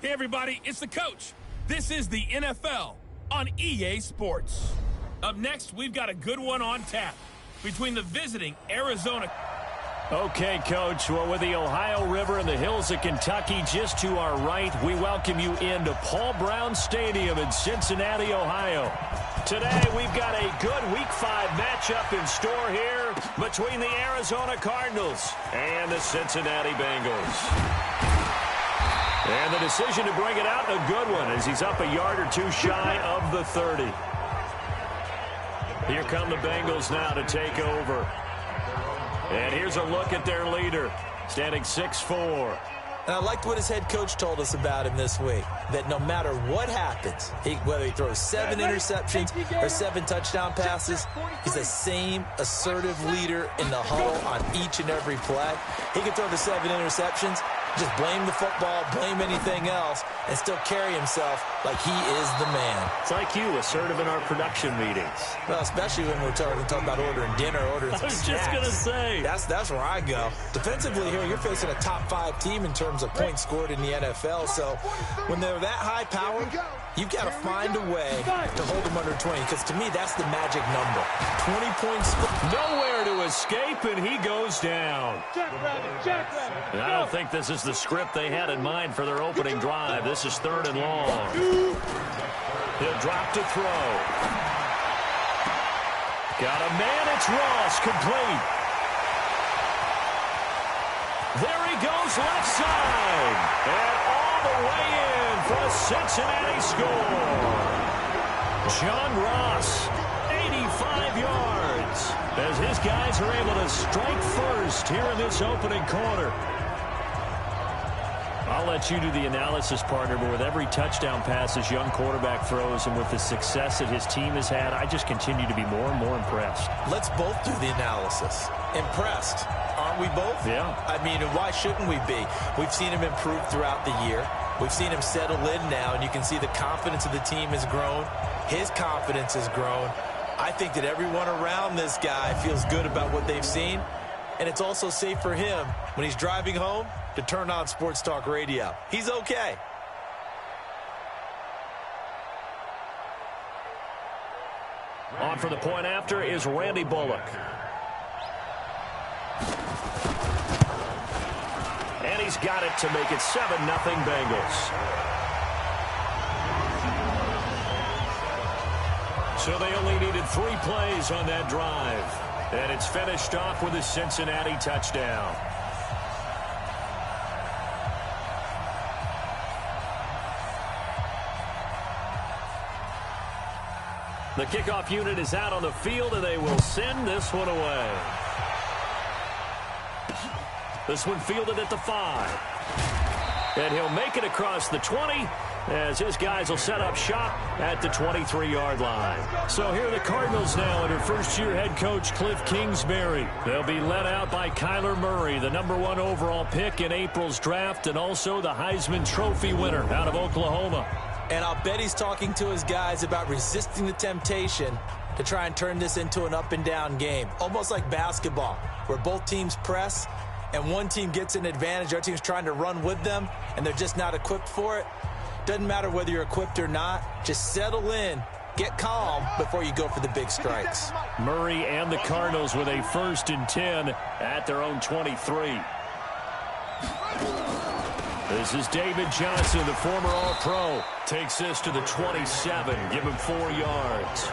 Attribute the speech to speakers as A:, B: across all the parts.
A: Hey, everybody, it's the coach. This is the NFL on EA Sports. Up next, we've got a good one on tap between the visiting Arizona.
B: Okay, Coach. Well, with the Ohio River and the hills of Kentucky just to our right, we welcome you into Paul Brown Stadium in Cincinnati, Ohio. Today, we've got a good Week 5 matchup in store here between the Arizona Cardinals and the Cincinnati Bengals. And the decision to bring it out, a good one, as he's up a yard or two shy of the 30. Here come the Bengals now to take over. And here's a look at their leader, standing 6'4".
C: And I liked what his head coach told us about him this week, that no matter what happens, whether he throws 7 interceptions or 7 touchdown passes, he's the same assertive leader in the huddle on each and every play. He can throw the 7 interceptions, just blame the football, blame anything else, and still carry himself like he is the man.
B: It's like you, assertive in our production meetings.
C: Well, especially when we're talking about ordering dinner, ordering some snacks.
B: I was just going to say.
C: That's where I go. Defensively here, you're facing a top 5 team in terms of points scored in the NFL, so when they're that high powered, you've got to find a way to hold them under 20, because to me, that's the magic number. 20 points.
B: Nowhere to escape, and he goes down. And I don't think this is the script they had in mind for their opening drive. This is 3rd and long. He'll drop to throw. Got a man, it's Ross, complete. There he goes, left side. And all the way in for a Cincinnati score. John Ross, 85 yards, as his guys are able to strike first here in this opening quarter. I'll let you do the analysis, partner, but with every touchdown pass this young quarterback throws and with the success that his team has had, I just continue to be more and more impressed.
C: Let's both do the analysis. Impressed. Aren't we both?
B: Yeah.
C: I mean, why shouldn't we be? We've seen him improve throughout the year. We've seen him settle in now, and you can see the confidence of the team has grown. His confidence has grown. I think that everyone around this guy feels good about what they've seen, and it's also safe for him when he's driving home to turn on Sports Talk Radio. He's okay.
B: On for the point after is Randy Bullock. And he's got it to make it 7-0 Bengals. So they only needed 3 plays on that drive. And it's finished off with a Cincinnati touchdown. The kickoff unit is out on the field, and they will send this one away. This one fielded at the 5. And he'll make it across the 20 as his guys will set up shop at the 23-yard line. So here are the Cardinals now under first-year head coach Cliff Kingsbury. They'll be led out by Kyler Murray, the #1 overall pick in April's draft, and also the Heisman Trophy winner out of Oklahoma.
C: And I'll bet he's talking to his guys about resisting the temptation to try and turn this into an up-and-down game. Almost like basketball, where both teams press, and one team gets an advantage, the other team's trying to run with them, and they're just not equipped for it. Doesn't matter whether you're equipped or not. Just settle in, get calm before you go for the big strikes.
B: Murray and the Cardinals with a 1st and 10 at their own 23. This is David Johnson, the former All-Pro. Takes this to the 27. Give him 4 yards.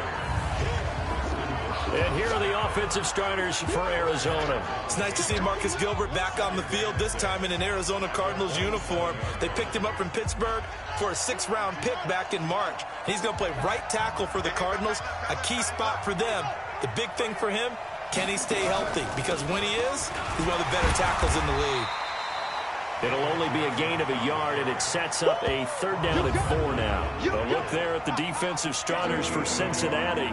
B: And here are the offensive starters for Arizona.
C: It's nice to see Marcus Gilbert back on the field, this time in an Arizona Cardinals uniform. They picked him up from Pittsburgh for a 6th-round pick back in March. He's going to play right tackle for the Cardinals, a key spot for them. The big thing for him, can he stay healthy? Because when he is, he's one of the better tackles in the league.
B: It'll only be a gain of a yard, and it sets up a 3rd down and 4 now. A look there at the defensive starters for Cincinnati.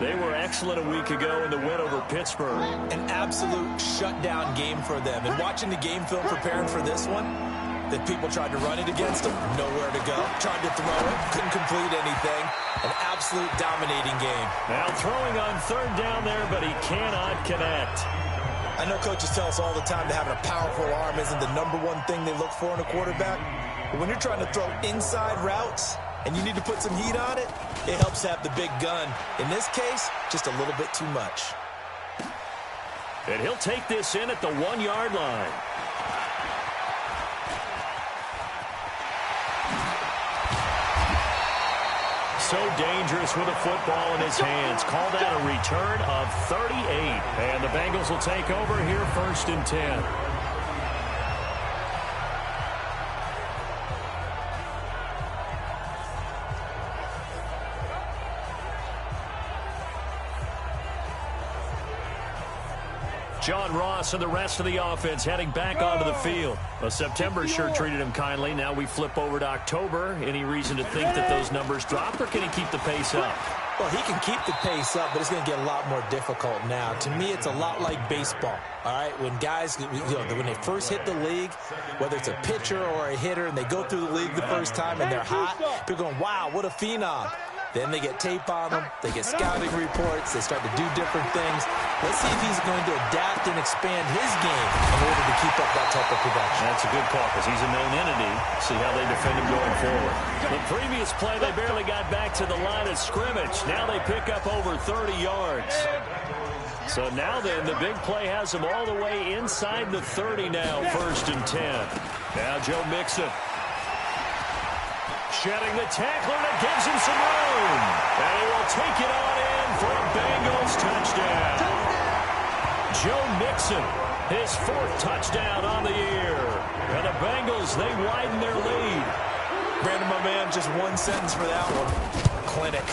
B: They were excellent a week ago in the win over Pittsburgh.
C: An absolute shutdown game for them. And watching the game film preparing for this one, that people tried to run it against him, nowhere to go. Tried to throw it, couldn't complete anything. An absolute dominating game.
B: Now throwing on 3rd down there, but he cannot connect.
C: I know coaches tell us all the time that having a powerful arm isn't the #1 thing they look for in a quarterback. But when you're trying to throw inside routes and you need to put some heat on it, it helps have the big gun. In this case, just a little bit too much.
B: And he'll take this in at the 1-yard line. So dangerous with a football in his hands. Call that a return of 38. And the Bengals will take over here 1st and 10. John Ross and the rest of the offense heading back onto the field. Well, September sure treated him kindly. Now we flip over to October. Any reason to think that those numbers drop, or can he keep the pace up?
C: Well, he can keep the pace up, but it's going to get a lot more difficult now. To me, it's a lot like baseball, all right? When guys, when they first hit the league, whether it's a pitcher or a hitter, and they go through the league the first time and they're hot, people are going, wow, what a phenom. Then they get tape on them. They get scouting reports. They start to do different things. Let's see if he's going to adapt and expand his game in order to keep up that type of production.
B: That's a good call because he's a known entity. See how they defend him going forward. The previous play, they barely got back to the line of scrimmage. Now they pick up over 30 yards. So now then, the big play has them all the way inside the 30 now, 1st and 10. Now Joe Mixon. Shedding the tackler, and it gives him some room. And he will take it on in for a Bengals touchdown. Joe Mixon, his 4th touchdown on the year. And the Bengals, they widen their lead.
C: Brandon, my man, just one sentence for that one. Clinic.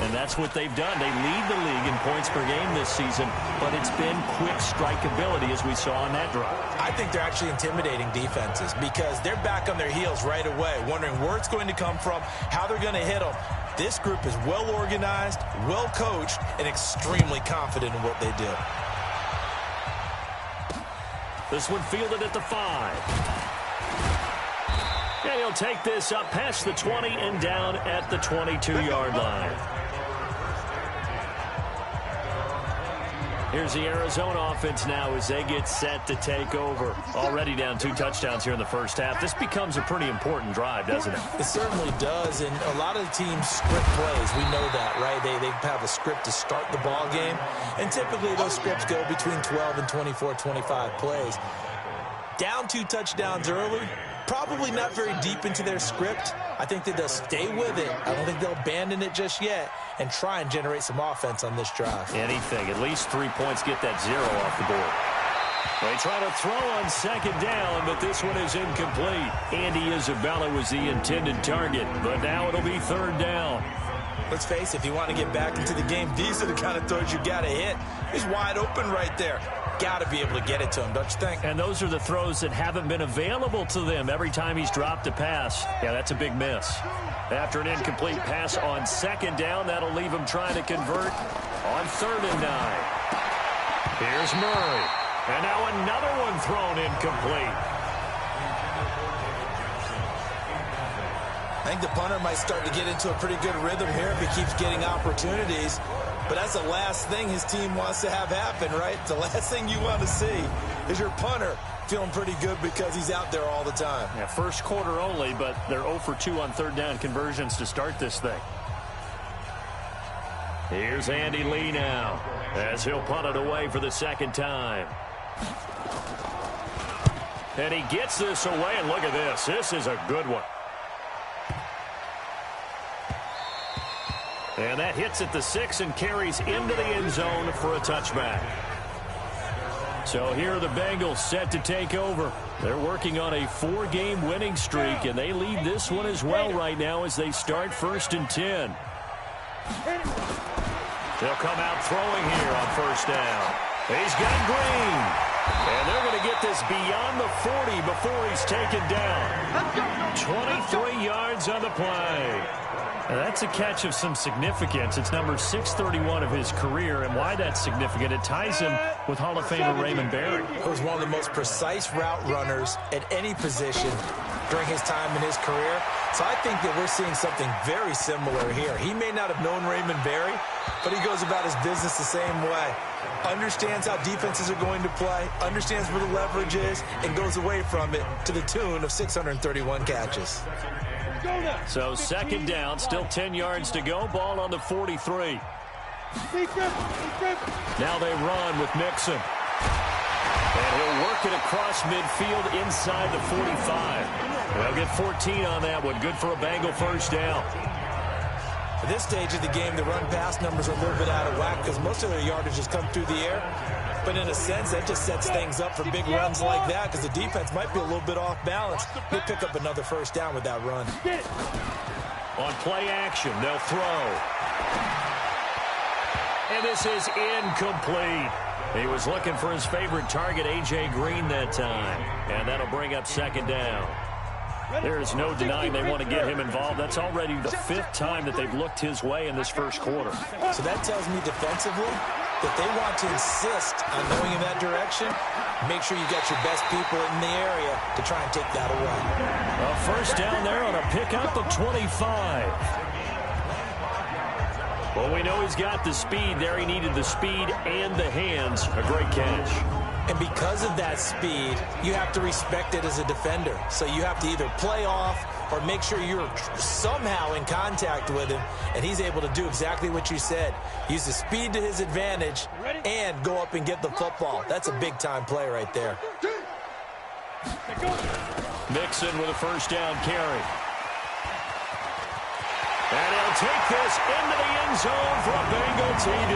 B: And that's what they've done. They lead the league in points per game this season, but it's been quick strikeability as we saw on that drive.
C: I think they're actually intimidating defenses because they're back on their heels right away, wondering where it's going to come from, how they're going to hit them. This group is well organized, well coached, and extremely confident in what they do.
B: This one fielded at the 5. And he'll take this up past the 20 and down at the 22-yard line. Here's the Arizona offense now as they get set to take over. Already down 2 touchdowns here in the first half. This becomes a pretty important drive, doesn't it?
C: It certainly does, and a lot of the teams script plays. We know that, right? They have a script to start the ball game, and typically those scripts go between 12 and 24, 25 plays. Down 2 touchdowns early, probably not very deep into their script. I think that they'll stay with it. I don't think they'll abandon it just yet and try and generate some offense on this drive.
B: Anything. At least 3 points, get that 0 off the board. They try to throw on 2nd down, but this one is incomplete. Andy Isabella was the intended target, but now it'll be 3rd down.
C: Let's face it, if you want to get back into the game, these are the kind of throws you got to hit. He's wide open right there. Got to be able to get it to him, don't you think?
B: And those are the throws that haven't been available to them every time he's dropped a pass. Yeah, that's a big miss. After an incomplete pass on 2nd down, that'll leave him trying to convert on 3rd and 9. Here's Murray. And now another one thrown incomplete.
C: I think the punter might start to get into a pretty good rhythm here if he keeps getting opportunities. But that's the last thing his team wants to have happen, right? The last thing you want to see is your punter feeling pretty good because he's out there all the time.
B: Yeah, first quarter only, but they're 0 for 2 on 3rd down conversions to start this thing. Here's Andy Lee now as he'll punt it away for the 2nd time. And he gets this away, and look at this. This is a good one. And that hits at the 6 and carries into the end zone for a touchback. So here are the Bengals set to take over. They're working on a 4-game winning streak, and they lead this one as well right now as they start 1st and 10. They'll come out throwing here on 1st down. He's got Green. And they're going to get this beyond the 40 before he's taken down. 23 yards on the play. Now that's a catch of some significance. It's number 631 of his career, and why that's significant, it ties him with Hall of Famer Raymond Berry.
C: He was one of the most precise route runners at any position during his time in his career. So I think that we're seeing something very similar here. He may not have known Raymond Berry, but he goes about his business the same way. Understands how defenses are going to play, understands where the leverage is, and goes away from it to the tune of 631 catches.
B: So second down, still 10 yards to go. Ball on the 43. Now they run with Mixon. And he'll work it across midfield inside the 45. They'll get 14 on that one. Good for a Bengal first down.
C: At this stage of the game, the run-pass numbers are a little bit out of whack because most of their yardage has come through the air. But in a sense, that just sets things up for big runs like that because the defense might be a little bit off balance. They'll pick up another first down with that run.
B: On play action, they'll throw. And this is incomplete. He was looking for his favorite target, A.J. Green, that time. And that'll bring up second down. There's no denying they want to get him involved. That's already the 5th time that they've looked his way in this first quarter.
C: So that tells me defensively that they want to insist on going in that direction. Make sure you got your best people in the area to try and take that away.
B: A first down there on a pickup of 25. Well, we know he's got the speed there. He needed the speed and the hands. A great catch.
C: And because of that speed, you have to respect it as a defender. So you have to either play off or make sure you're somehow in contact with him, and he's able to do exactly what you said. Use the speed to his advantage and go up and get the football. That's a big-time play right there.
B: Mixon with a first down carry. And he'll take this into the end zone for a Bengal TD.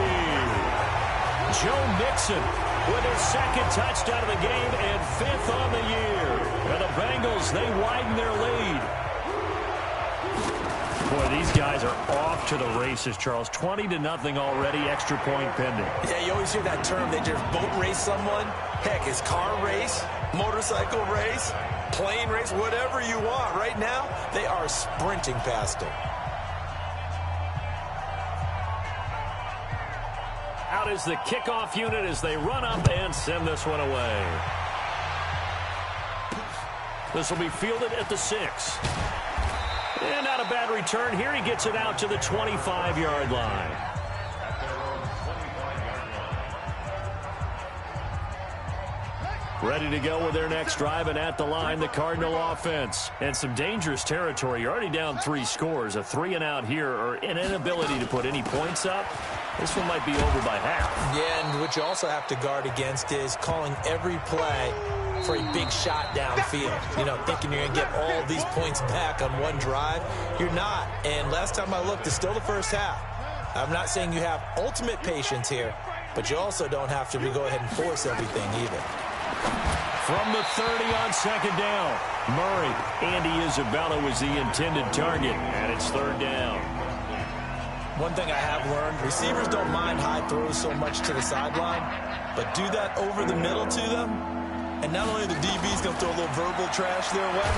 B: Joe Mixon with his 2nd touchdown of the game and 5th on the year. And the Bengals, they widen their lead. Boy, these guys are off to the races, Charles. 20-0 already, extra point pending.
C: Yeah, you always hear that term. They just boat race someone. Heck, it's car race, motorcycle race, plane race, whatever you want. Right now, they are sprinting past him.
B: Out is the kickoff unit as they run up and send this one away. This will be fielded at the 6. And not a bad return here. He gets it out to the 25-yard line. Ready to go with their next drive, and at the line, the Cardinal offense. And some dangerous territory. You're already down 3 scores. A 3-and-out here, or an inability to put any points up. This one might be over by half. Yeah, and what you also have to guard against is calling every play for a big shot downfield. You know, thinking you're going to get all these points back on one drive. You're not. And last time I looked, it's still the first half. I'm not saying you have ultimate patience here, but you also don't have to go ahead and force everything either. From the 30 on second down, Murray. Andy Isabella was the intended target, and it's 3rd down.
C: One thing I have learned, receivers don't mind high throws so much to the sideline, but do that over the middle to them, and not only the DB's going to throw a little verbal trash their way.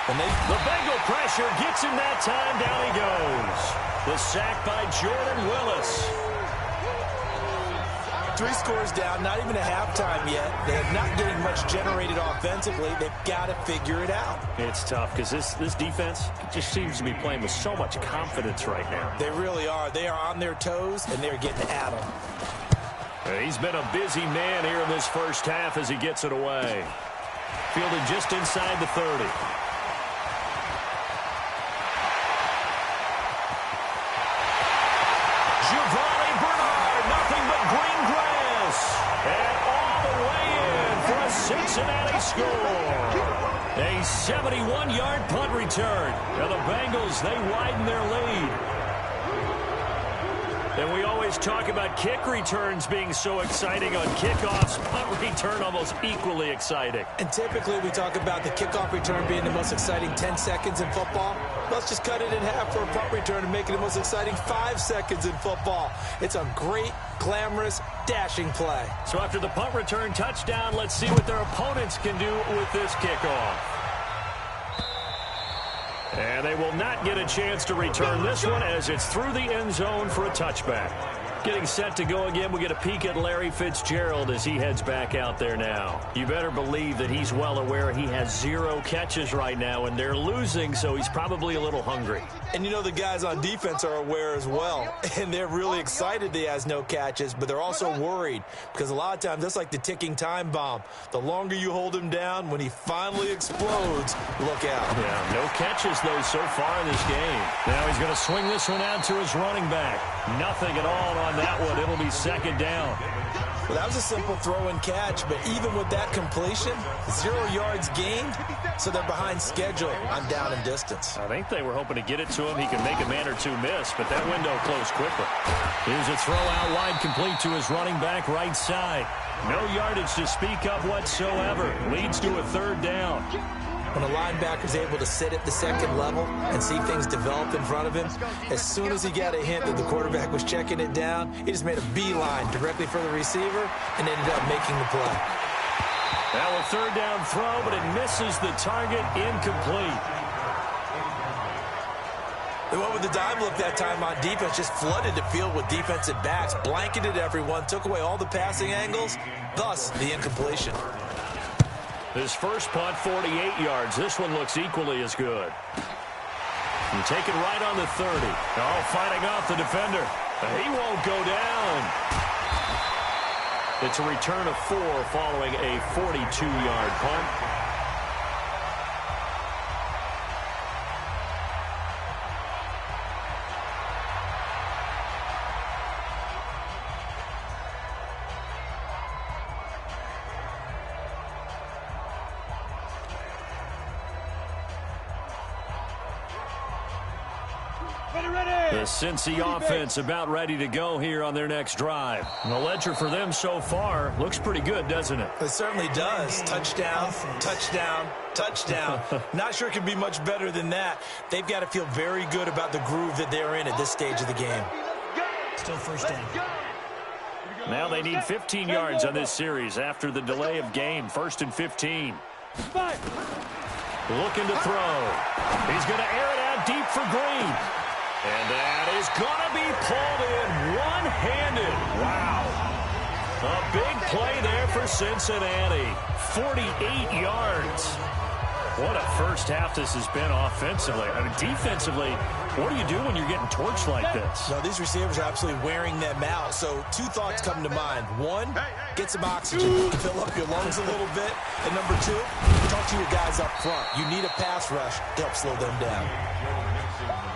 C: The
B: Bengal pressure gets him that time. Down he goes. The sack by Jordan Willis.
C: 3 scores down, not even a halftime yet. They're not getting much generated offensively. They've got to figure it out.
B: It's tough because this defense just seems to be playing with so much confidence right now.
C: They really are. They are on their toes, and they're getting at them.
B: He's been a busy man here in this first half as he gets it away. Fielded just inside the 30. Giovanni Bernard, nothing but green grass. And all the way in for a Cincinnati score. A 71-yard punt return. And the Bengals, they widen their lead. And we always talk about kick returns being so exciting on kickoffs. Punt return almost equally exciting.
C: And typically we talk about the kickoff return being the most exciting 10 seconds in football. Let's just cut it in half for a punt return and make it the most exciting 5 seconds in football. It's a great, glamorous, dashing play.
B: So after the punt return touchdown, let's see what their opponents can do with this kickoff. And they will not get a chance to return this one as it's through the end zone for a touchback. Getting set to go again, we get a peek at Larry Fitzgerald as he heads back out there now. You better believe that he's well aware he has 0 catches right now, and they're losing, so he's probably a little hungry.
C: And you know the guys on defense are aware as well, and they're really excited that he has no catches, but they're also worried because a lot of times that's like the ticking time bomb. The longer you hold him down, when he finally explodes, look out.
B: Yeah, no catches, though, so far in this game. Now he's going to swing this one out to his running back. Nothing at all on that one. It'll be second down.
C: Well, that was a simple throw and catch, but even with that completion, 0 yards gained, so they're behind schedule on down and distance.
B: I think they were hoping to get it to him. He can make a man or two miss, but that window closed quickly. Here's a throw out wide, complete to his running back right side. No yardage to speak of whatsoever. Leads to a third down.
C: When a linebacker's able to sit at the second level and see things develop in front of him, as soon as he got a hint that the quarterback was checking it down, he just made a beeline directly for the receiver and ended up making the play.
B: Now a third down throw, but it misses the target, incomplete.
C: They went with the dime look that time on defense, just flooded the field with defensive backs, blanketed everyone, took away all the passing angles, thus the incompletion.
B: His first punt, 48 yards. This one looks equally as good. You take it right on the 30. Oh, fighting off the defender. He won't go down. It's a return of 4 following a 42-yard punt. The Cincy offense about ready to go here on their next drive. And the ledger for them so far looks pretty good, doesn't it?
C: It certainly does. Touchdown, touchdown, touchdown. Not sure it can be much better than that. They've got to feel very good about the groove that they're in at this stage of the game.
D: Still first down.
B: Now they need 15 yards on this series after the delay of game. 1st and 15. Looking to throw. He's going to air it out deep for Green. And that is going to be pulled in one-handed. Wow. A big play there for Cincinnati. 48 yards. What a first half this has been offensively. I mean, defensively, what do you do when you're getting torched like this?
C: No, these receivers are absolutely wearing them out. So 2 thoughts come to mind. 1, get some oxygen, fill up your lungs a little bit. And number 2, talk to your guys up front. You need a pass rush to help slow them down.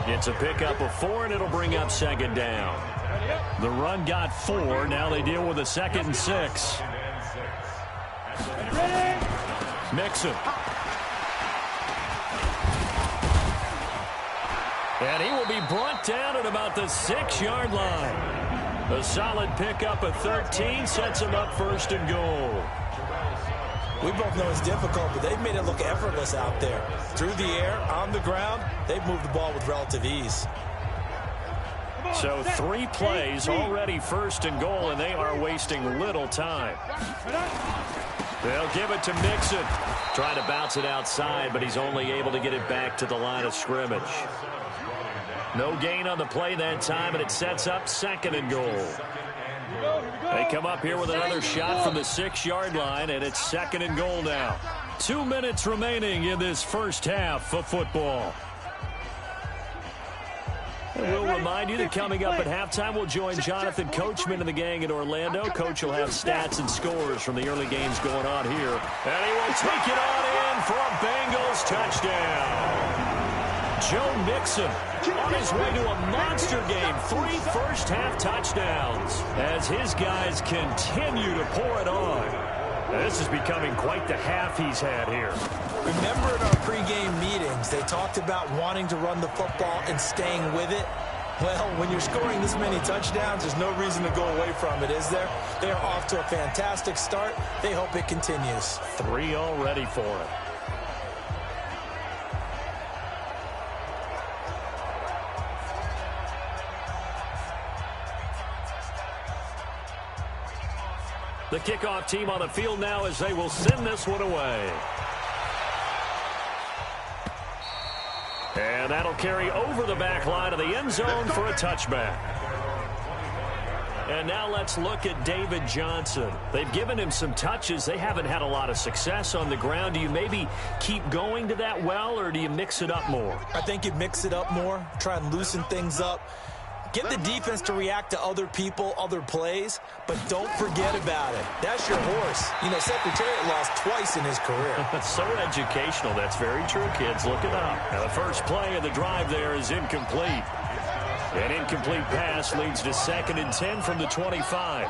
B: It's a pickup of 4, and it'll bring up second down. The run got 4. Now they deal with a 2nd and 6. Mixon. And he will be brought down at about the 6-yard line. A solid pickup of 13 sets him up 1st and goal.
C: We both know it's difficult, but they've made it look effortless out there. Through the air, on the ground, they've moved the ball with relative ease.
B: So 3 plays, already 1st and goal, and they are wasting little time. They'll give it to Mixon. Trying to bounce it outside, but he's only able to get it back to the line of scrimmage. No gain on the play that time, and it sets up 2nd and goal. They come up here with another shot from the 6-yard line, and it's 2nd and goal now. 2 minutes remaining in this first half of football. And we'll remind you that coming up at halftime, we'll join Jonathan Coachman and the gang in Orlando. Coach will have stats and scores from the early games going on here. And he will take it on in for a Bengals touchdown. Joe Mixon on his way to a monster game. 3 first-half touchdowns as his guys continue to pour it on. This is becoming quite the half he's had here.
C: Remember in our pregame meetings, they talked about wanting to run the football and staying with it? Well, when you're scoring this many touchdowns, there's no reason to go away from it, is there? They are off to a fantastic start. They hope it continues.
B: 3 already for it. The kickoff team on the field now as they will send this one away. And that'll carry over the back line of the end zone for a touchback. And now let's look at David Johnson. They've given him some touches. They haven't had a lot of success on the ground. Do you maybe keep going to that well, or do you mix it up more?
C: I think you mix it up more, try and loosen things up. Get the defense to react to other people, other plays, but don't forget about it. That's your horse. You know, Secretariat lost twice in his career.
B: So educational. That's very true, kids. Look it up. Now, the first play of the drive there is incomplete. An incomplete pass leads to 2nd and 10 from the 25.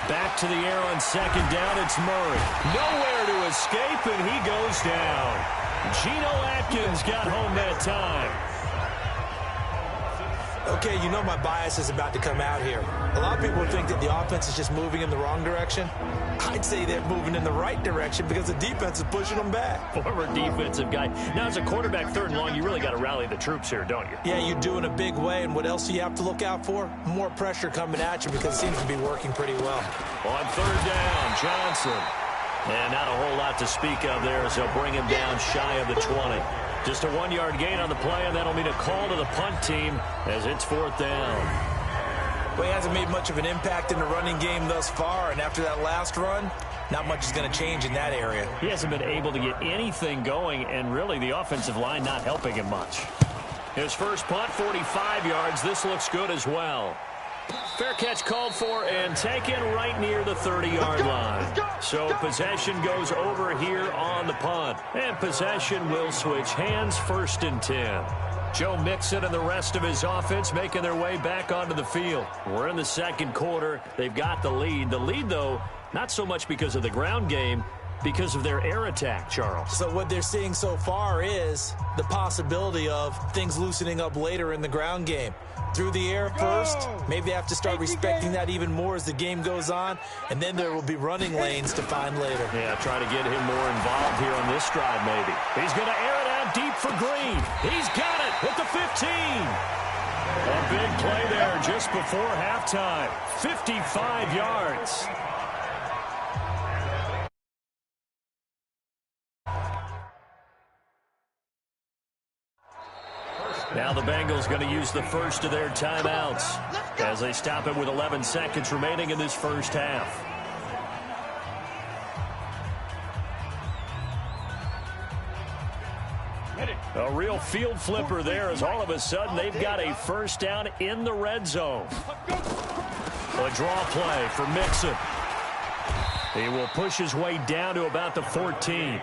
B: Back to the air on 2nd down. It's Murray. Nowhere to escape, and he goes down. Geno Atkins got home that time.
C: Okay, you know my bias is about to come out here. A lot of people think that the offense is just moving in the wrong direction. I'd say they're moving in the right direction because the defense is pushing them back.
B: Former defensive guy. Now, as a quarterback, 3rd and long, you really got to rally the troops here, don't you?
C: Yeah, you do in a big way. And what else do you have to look out for? More pressure coming at you because it seems to be working pretty well.
B: On 3rd down, Johnson. And not a whole lot to speak of there as they'll bring him down shy of the 20. Just a 1-yard gain on the play, and that'll mean a call to the punt team as it's 4th down.
C: Well, he hasn't made much of an impact in the running game thus far, and after that last run, not much is going to change in that area.
B: He hasn't been able to get anything going, and really the offensive line not helping him much. His first punt, 45 yards. This looks good as well. Fair catch called for and taken right near the 30-yard line. So possession goes over here on the punt. And possession will switch hands, 1st and 10. Joe Mixon and the rest of his offense making their way back onto the field. We're in the 2nd quarter. They've got the lead. The lead, though, not so much because of the ground game, because of their air attack, Charles.
C: So what they're seeing so far is the possibility of things loosening up later in the ground game. Through the air first, maybe they have to start respecting that even more as the game goes on, and then there will be running lanes to find later.
B: Yeah, try to get him more involved here on this drive maybe. He's going to air it out deep for Green. He's got it at the 15. A big play there just before halftime. 55 yards. Now the Bengals going to use the first of their timeouts as they stop it with 11 seconds remaining in this first half. A real field flipper there as all of a sudden they've got a first down in the red zone. A draw play for Mixon. He will push his way down to about the 14.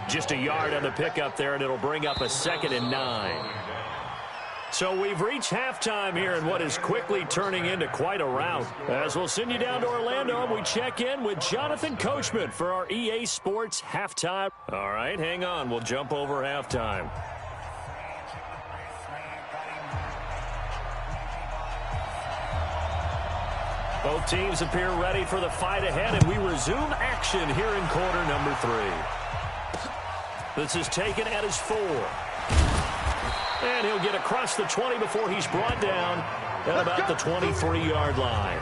B: Just a yard on the pickup there, and it'll bring up a 2nd and 9. So we've reached halftime here in what is quickly turning into quite a rout. As we'll send you down to Orlando, and we check in with Jonathan Coachman for our EA Sports halftime. All right, hang on. We'll jump over halftime. Both teams appear ready for the fight ahead, and we resume action here in quarter number 3. This is taken at his 4. And he'll get across the 20 before he's brought down at about the 23-yard line.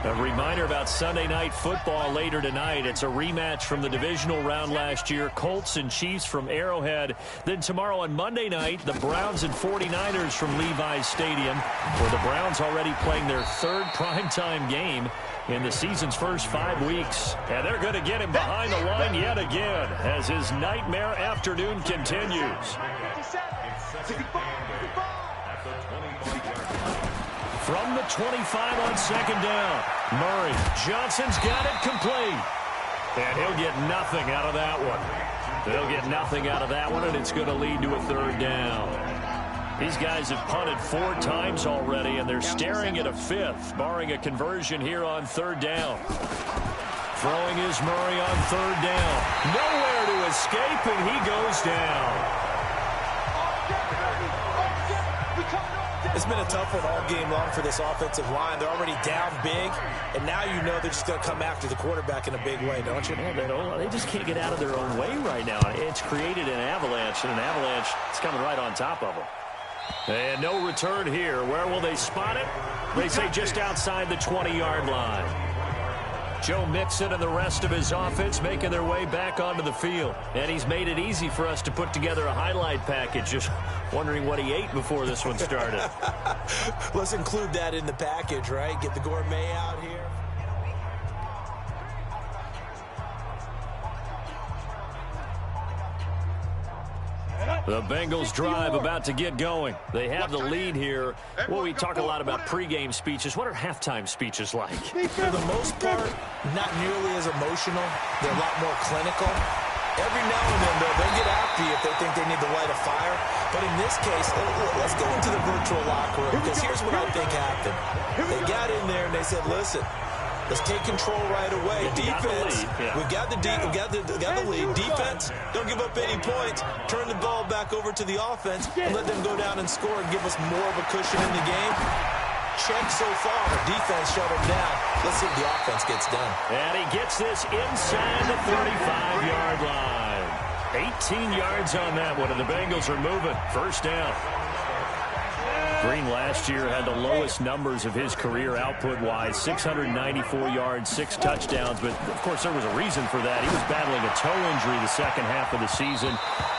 B: A reminder about Sunday Night Football later tonight. It's a rematch from the divisional round last year. Colts and Chiefs from Arrowhead. Then tomorrow on Monday night, the Browns and 49ers from Levi's Stadium, where the Browns already playing their 3rd primetime game in the season's first 5 weeks. And they're going to get him behind the line yet again as his nightmare afternoon continues. From the 25 on 2nd down, Murray. Johnson's got it complete. And he'll get nothing out of that one. They'll get nothing out of that one, and it's going to lead to a 3rd down. These guys have punted 4 times already, and they're staring at a 5th, barring a conversion here on 3rd down. Throwing is Murray on 3rd down. Nowhere to escape, and he goes down.
C: It's been a tough one all game long for this offensive line. They're already down big, and now you know they're just going to come after the quarterback in a big way, don't you?
B: Yeah, they just can't get out of their own way right now. It's created an avalanche, and an avalanche is coming right on top of them. And no return here. Where will they spot it? They say just outside the 20-yard line. Joe Mixon and the rest of his offense making their way back onto the field. And he's made it easy for us to put together a highlight package. Just wondering what he ate before this one started.
C: Let's include that in the package, right? Get the gourmet out here.
B: The Bengals drive about to get going. They have the lead here. Well, we talk a lot about pregame speeches. What are halftime speeches like?
C: For the most part, not nearly as emotional. They're a lot more clinical. Every now and then, though, they'll get after you if they think they need to light a fire. But in this case, let's go into the virtual locker room, because here's what I think happened. They got in there and they said, listen, let's take control right away. Defense, we got the lead. Defense, don't give up any points. Turn the ball back over to the offense and let them go down and score and give us more of a cushion in the game. Check so far. Defense shut him down. Let's see if the offense gets done.
B: And he gets this inside the 35-yard line. 18 yards on that one, and the Bengals are moving. First down. Green last year had the lowest numbers of his career output-wise, 694 yards, 6 touchdowns. But, of course, there was a reason for that. He was battling a toe injury the second half of the season.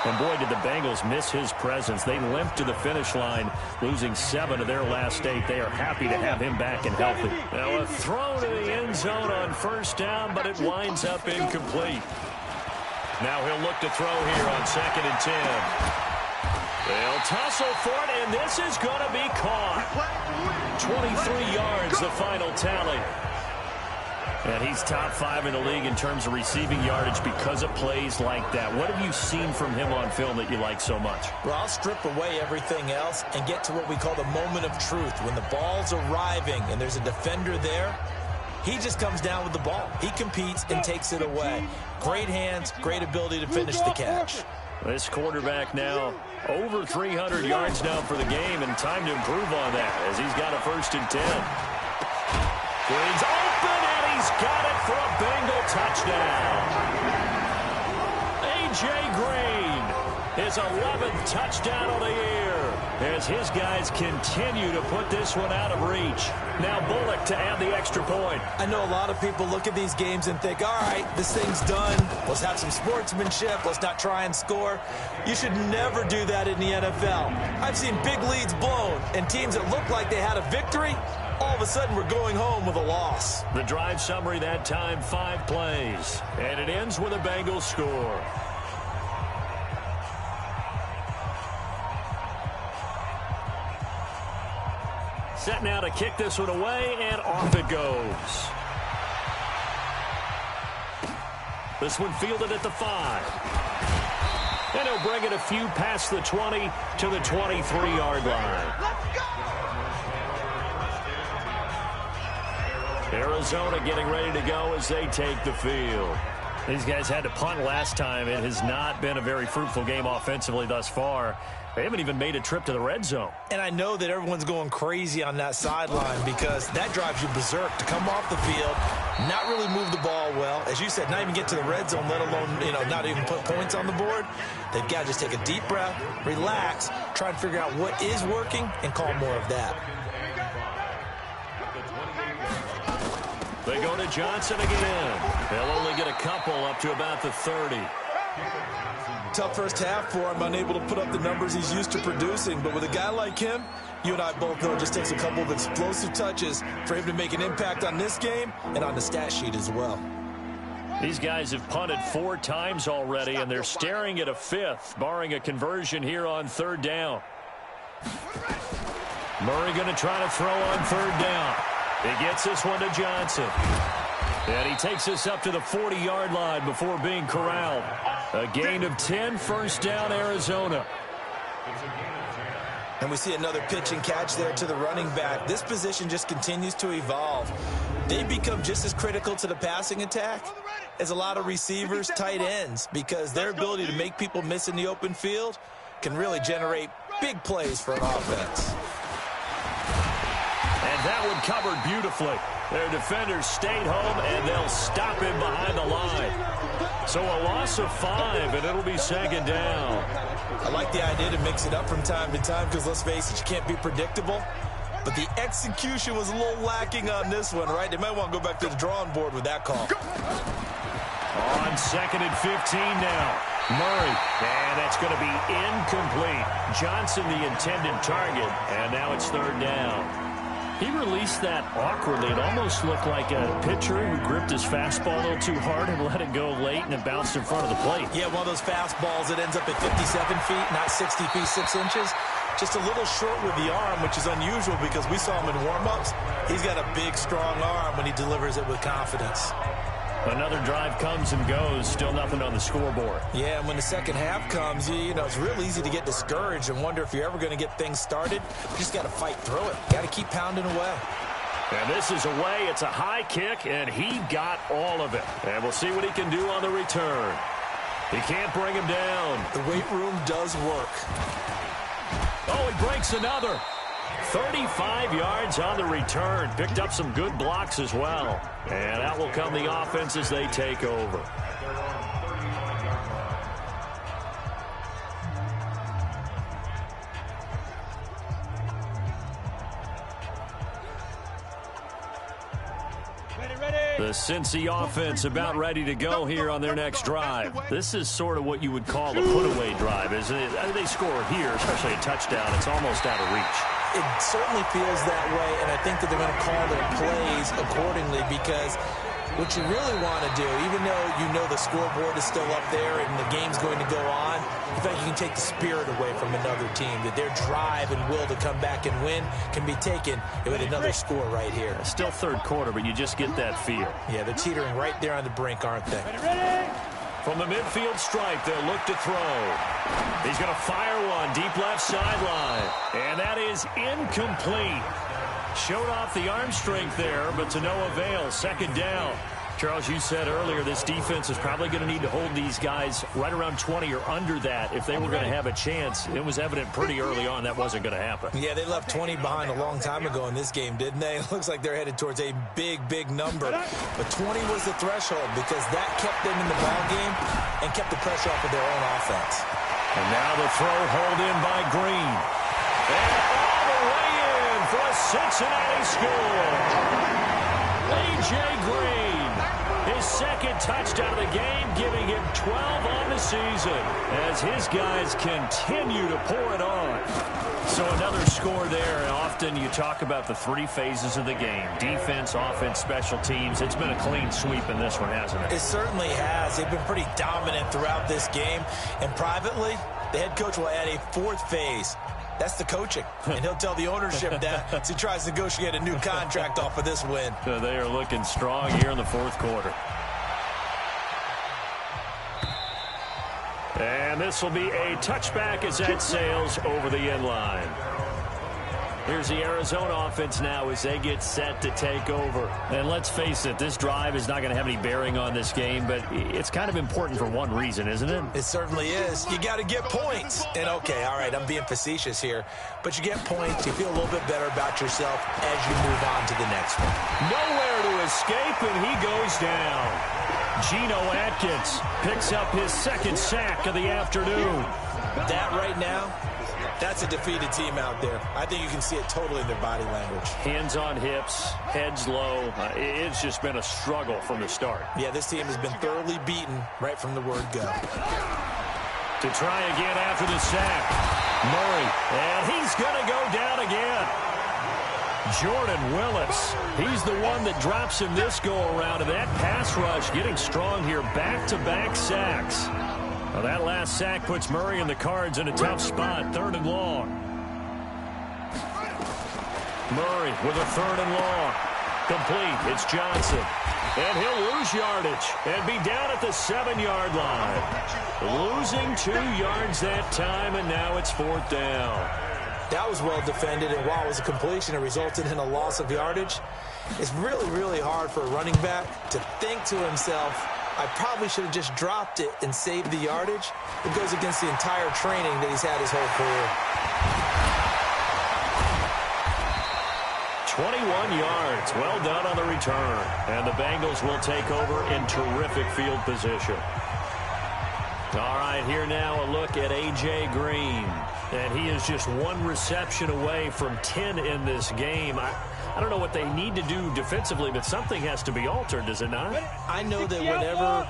B: And, boy, did the Bengals miss his presence. They limped to the finish line, losing 7 of their last 8. They are happy to have him back and healthy. Now, a throw to the end zone on first down, but it winds up incomplete. Now he'll look to throw here on 2nd and 10. They'll tussle for it, and this is going to be caught. 23 yards, the final tally. And he's top 5 in the league in terms of receiving yardage because of plays like that. What have you seen from him on film that you like so much?
C: Well, I'll strip away everything else and get to what we call the moment of truth. When the ball's arriving and there's a defender there, he just comes down with the ball. He competes and takes it away. Great hands, great ability to finish the catch.
B: This quarterback now over 300 yards now for the game, and time to improve on that as he's got a 1st and 10. Green's open, and he's got it for a Bengal touchdown. A.J. Green, his 11th touchdown of the year, as his guys continue to put this one out of reach. Now Bullock to add the extra point.
C: I know a lot of people look at these games and think, all right, this thing's done. Let's have some sportsmanship. Let's not try and score. You should never do that in the NFL. I've seen big leads blown, and teams that look like they had a victory, all of a sudden we're going home with a loss.
B: The drive summary that time, 5 plays. And it ends with a Bengals score. Set now to kick this one away, and off it goes. This one fielded at the 5. And he'll bring it a few past the 20 to the 23-yard line. Arizona getting ready to go as they take the field. These guys had to punt last time. It has not been a very fruitful game offensively thus far. They haven't even made a trip to the red zone.
C: And I know that everyone's going crazy on that sideline because that drives you berserk to come off the field, not really move the ball well. As you said, not even get to the red zone, let alone, not even put points on the board. They've got to just take a deep breath, relax, try and figure out what is working, and call more of that.
B: They go to Johnson again. They'll only get a couple up to about the 30.
C: Tough first half for him, unable to put up the numbers he's used to producing. But with a guy like him, you and I both know it just takes a couple of explosive touches for him to make an impact on this game and on the stat sheet as well.
B: These guys have punted 4 times already, and they're staring at a 5th, barring a conversion here on 3rd down. Murray going to try to throw on 3rd down. He gets this one to Johnson. And he takes this up to the 40-yard line before being corralled. A gain of 10, 1st down, Arizona.
C: And we see another pitch and catch there to the running back. This position just continues to evolve. They become just as critical to the passing attack as a lot of receivers, tight ends, because their ability to make people miss in the open field can really generate big plays for an offense.
B: And that one covered beautifully. Their defenders stayed home, and they'll stop him behind the line. So a loss of 5, and it'll be 2nd down.
C: I like the idea to mix it up from time to time because, let's face it, you can't be predictable. but the execution was a little lacking on this one, right? They might want to go back to the drawing board with that call.
B: On 2nd and 15 now. Murray, and that's going to be incomplete. Johnson, the intended target, and now it's 3rd down. He released that awkwardly. It almost looked like a pitcher who gripped his fastball a little too hard and let it go late, and it bounced in front of the plate.
C: Yeah, one of those fastballs that ends up at 57 feet, not 60 feet, 6 inches. Just a little short with the arm, which is unusual because we saw him in warm-ups. He's got a big, strong arm when he delivers it with confidence.
B: Another drive comes and goes. Still nothing on the scoreboard.
C: Yeah, and when the second half comes, you know, it's real easy to get discouraged and wonder if you're ever going to get things started. You just got to fight through it. Got to keep pounding away.
B: And this is away. It's a high kick, and he got all of it. And we'll see what he can do on the return. He can't bring him down.
C: The weight room does work.
B: Oh, he breaks another. 35 yards on the return. Picked up some good blocks as well. And out will come the offense as they take over. The Cincy offense about ready to go here on their next drive. This is sort of what you would call a put-away drive, isn't it? I mean, they score here, especially a touchdown. It's almost out of reach.
C: It certainly feels that way, and I think that they're going to call their plays accordingly because what you really want to do, even though you know the scoreboard is still up there and the game's going to go on, you think you can take the spirit away from another team, that their drive and will to come back and win can be taken with another score right here.
B: Still 3rd quarter, but you just get that feel.
C: Yeah, they're teetering right there on the brink, aren't they?
B: From the midfield stripe, they'll look to throw. He's going to fire one deep left sideline. And that is incomplete. Showed off the arm strength there, but to no avail. 2nd down. Charles, you said earlier this defense is probably going to need to hold these guys right around 20 or under that if they were going to have a chance. It was evident pretty early on that wasn't going to happen.
C: Yeah, they left 20 behind a long time ago in this game, didn't they? It looks like they're headed towards a big, big number. But 20 was the threshold because that kept them in the ball game and kept the pressure off of their own offense.
B: And now the throw hauled in by Green. And all the way in for a Cincinnati score. A.J. Green. His 2nd touchdown of the game, giving him 12 on the season as his guys continue to pour it on. So another score there, and often you talk about the 3 phases of the game. Defense, offense, special teams. It's been a clean sweep in this one, hasn't it?
C: It certainly has. They've been pretty dominant throughout this game. And privately, the head coach will add a 4th phase. That's the coaching. And he'll tell the ownership that as he tries to negotiate a new contract off of this win.
B: So they are looking strong here in the 4th quarter. And this will be a touchback as that sails over the end line. Here's the Arizona offense now as they get set to take over. And let's face it, this drive is not going to have any bearing on this game, but it's kind of important for one reason, isn't it?
C: It certainly is. You got to get points. And, okay, all right, I'm being facetious here, but you get points, you feel a little bit better about yourself as you move on to the next one.
B: Nowhere to escape, and he goes down. Geno Atkins picks up his 2nd sack of the afternoon.
C: That right now, that's a defeated team out there. I think you can see it totally in their body language.
B: Hands on hips, heads low. It's just been a struggle from the start.
C: Yeah, this team has been thoroughly beaten right from the word go.
B: To try again after the sack. Murray, and he's going to go down again. Jordan Willis, he's the one that drops him this go-around. And that pass rush getting strong here. Back-to-back sacks. Well, that last sack puts Murray and the Cards in a tough spot. 3rd and long. Murray with a 3rd and long. Complete. It's Johnson. And he'll lose yardage and be down at the 7-yard line. Losing 2 yards that time, and now it's 4th down.
C: That was well defended, and while it was a completion, it resulted in a loss of yardage. It's really, really hard for a running back to think to himself, I probably should have just dropped it and saved the yardage. It goes against the entire training that he's had his whole career.
B: 21 yards. Well done on the return. And the Bengals will take over in terrific field position. All right, here now a look at A.J. Green. And he is just one reception away from 10 in this game. I don't know what they need to do defensively, but something has to be altered, does it not?
C: I know that whenever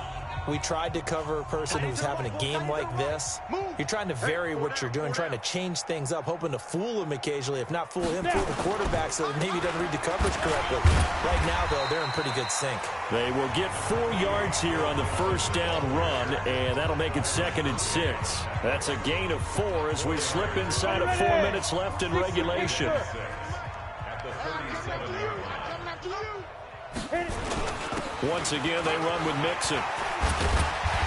C: we tried to cover a person who's having a game like this, you're trying to vary what you're doing, trying to change things up, hoping to fool him occasionally. If not fool him, fool the quarterback so that maybe he doesn't read the coverage correctly. Right now, though, they're in pretty good sync.
B: They will get 4 yards here on the first down run, and that'll make it 2nd and 6. That's a gain of 4 as we slip inside of 4 minutes left in regulation. Once again, they run with Mixon.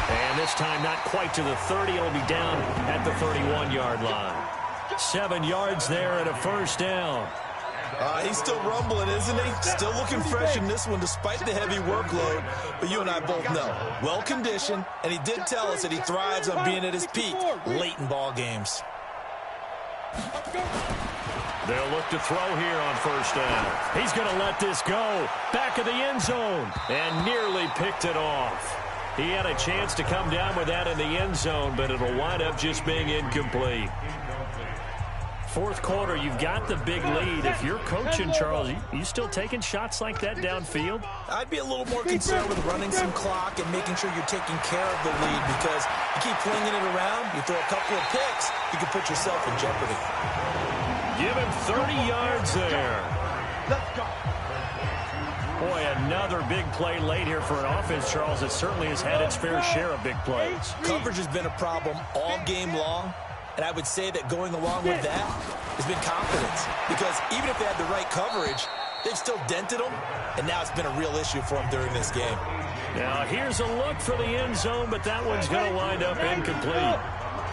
B: And this time not quite to the 30. It'll be down at the 31-yard line. 7 yards there and a first down.
C: He's still rumbling, isn't he? Still looking fresh in this one despite the heavy workload. But you and I both know, well-conditioned, and he did tell us that he thrives on being at his peak late in ball games.
B: They'll look to throw here on first down. He's going to let this go. Back of the end zone. And nearly picked it off. He had a chance to come down with that in the end zone, but it'll wind up just being incomplete. Fourth quarter, you've got the big lead. If you're coaching, Charles, you still taking shots like that downfield?
C: I'd be a little more concerned with running some clock and making sure you're taking care of the lead, because you keep flinging it around, you throw a couple of picks, you can put yourself in jeopardy.
B: Give him 30 yards there.
D: Let's go.
B: Boy, another big play late here for an offense, Charles, that certainly has had its fair share of big plays.
C: Coverage has been a problem all game long, and I would say that going along with that has been confidence, because even if they had the right coverage, they've still dented them, and now it's been a real issue for them during this game.
B: Now, here's a look for the end zone, but that one's going to wind up incomplete.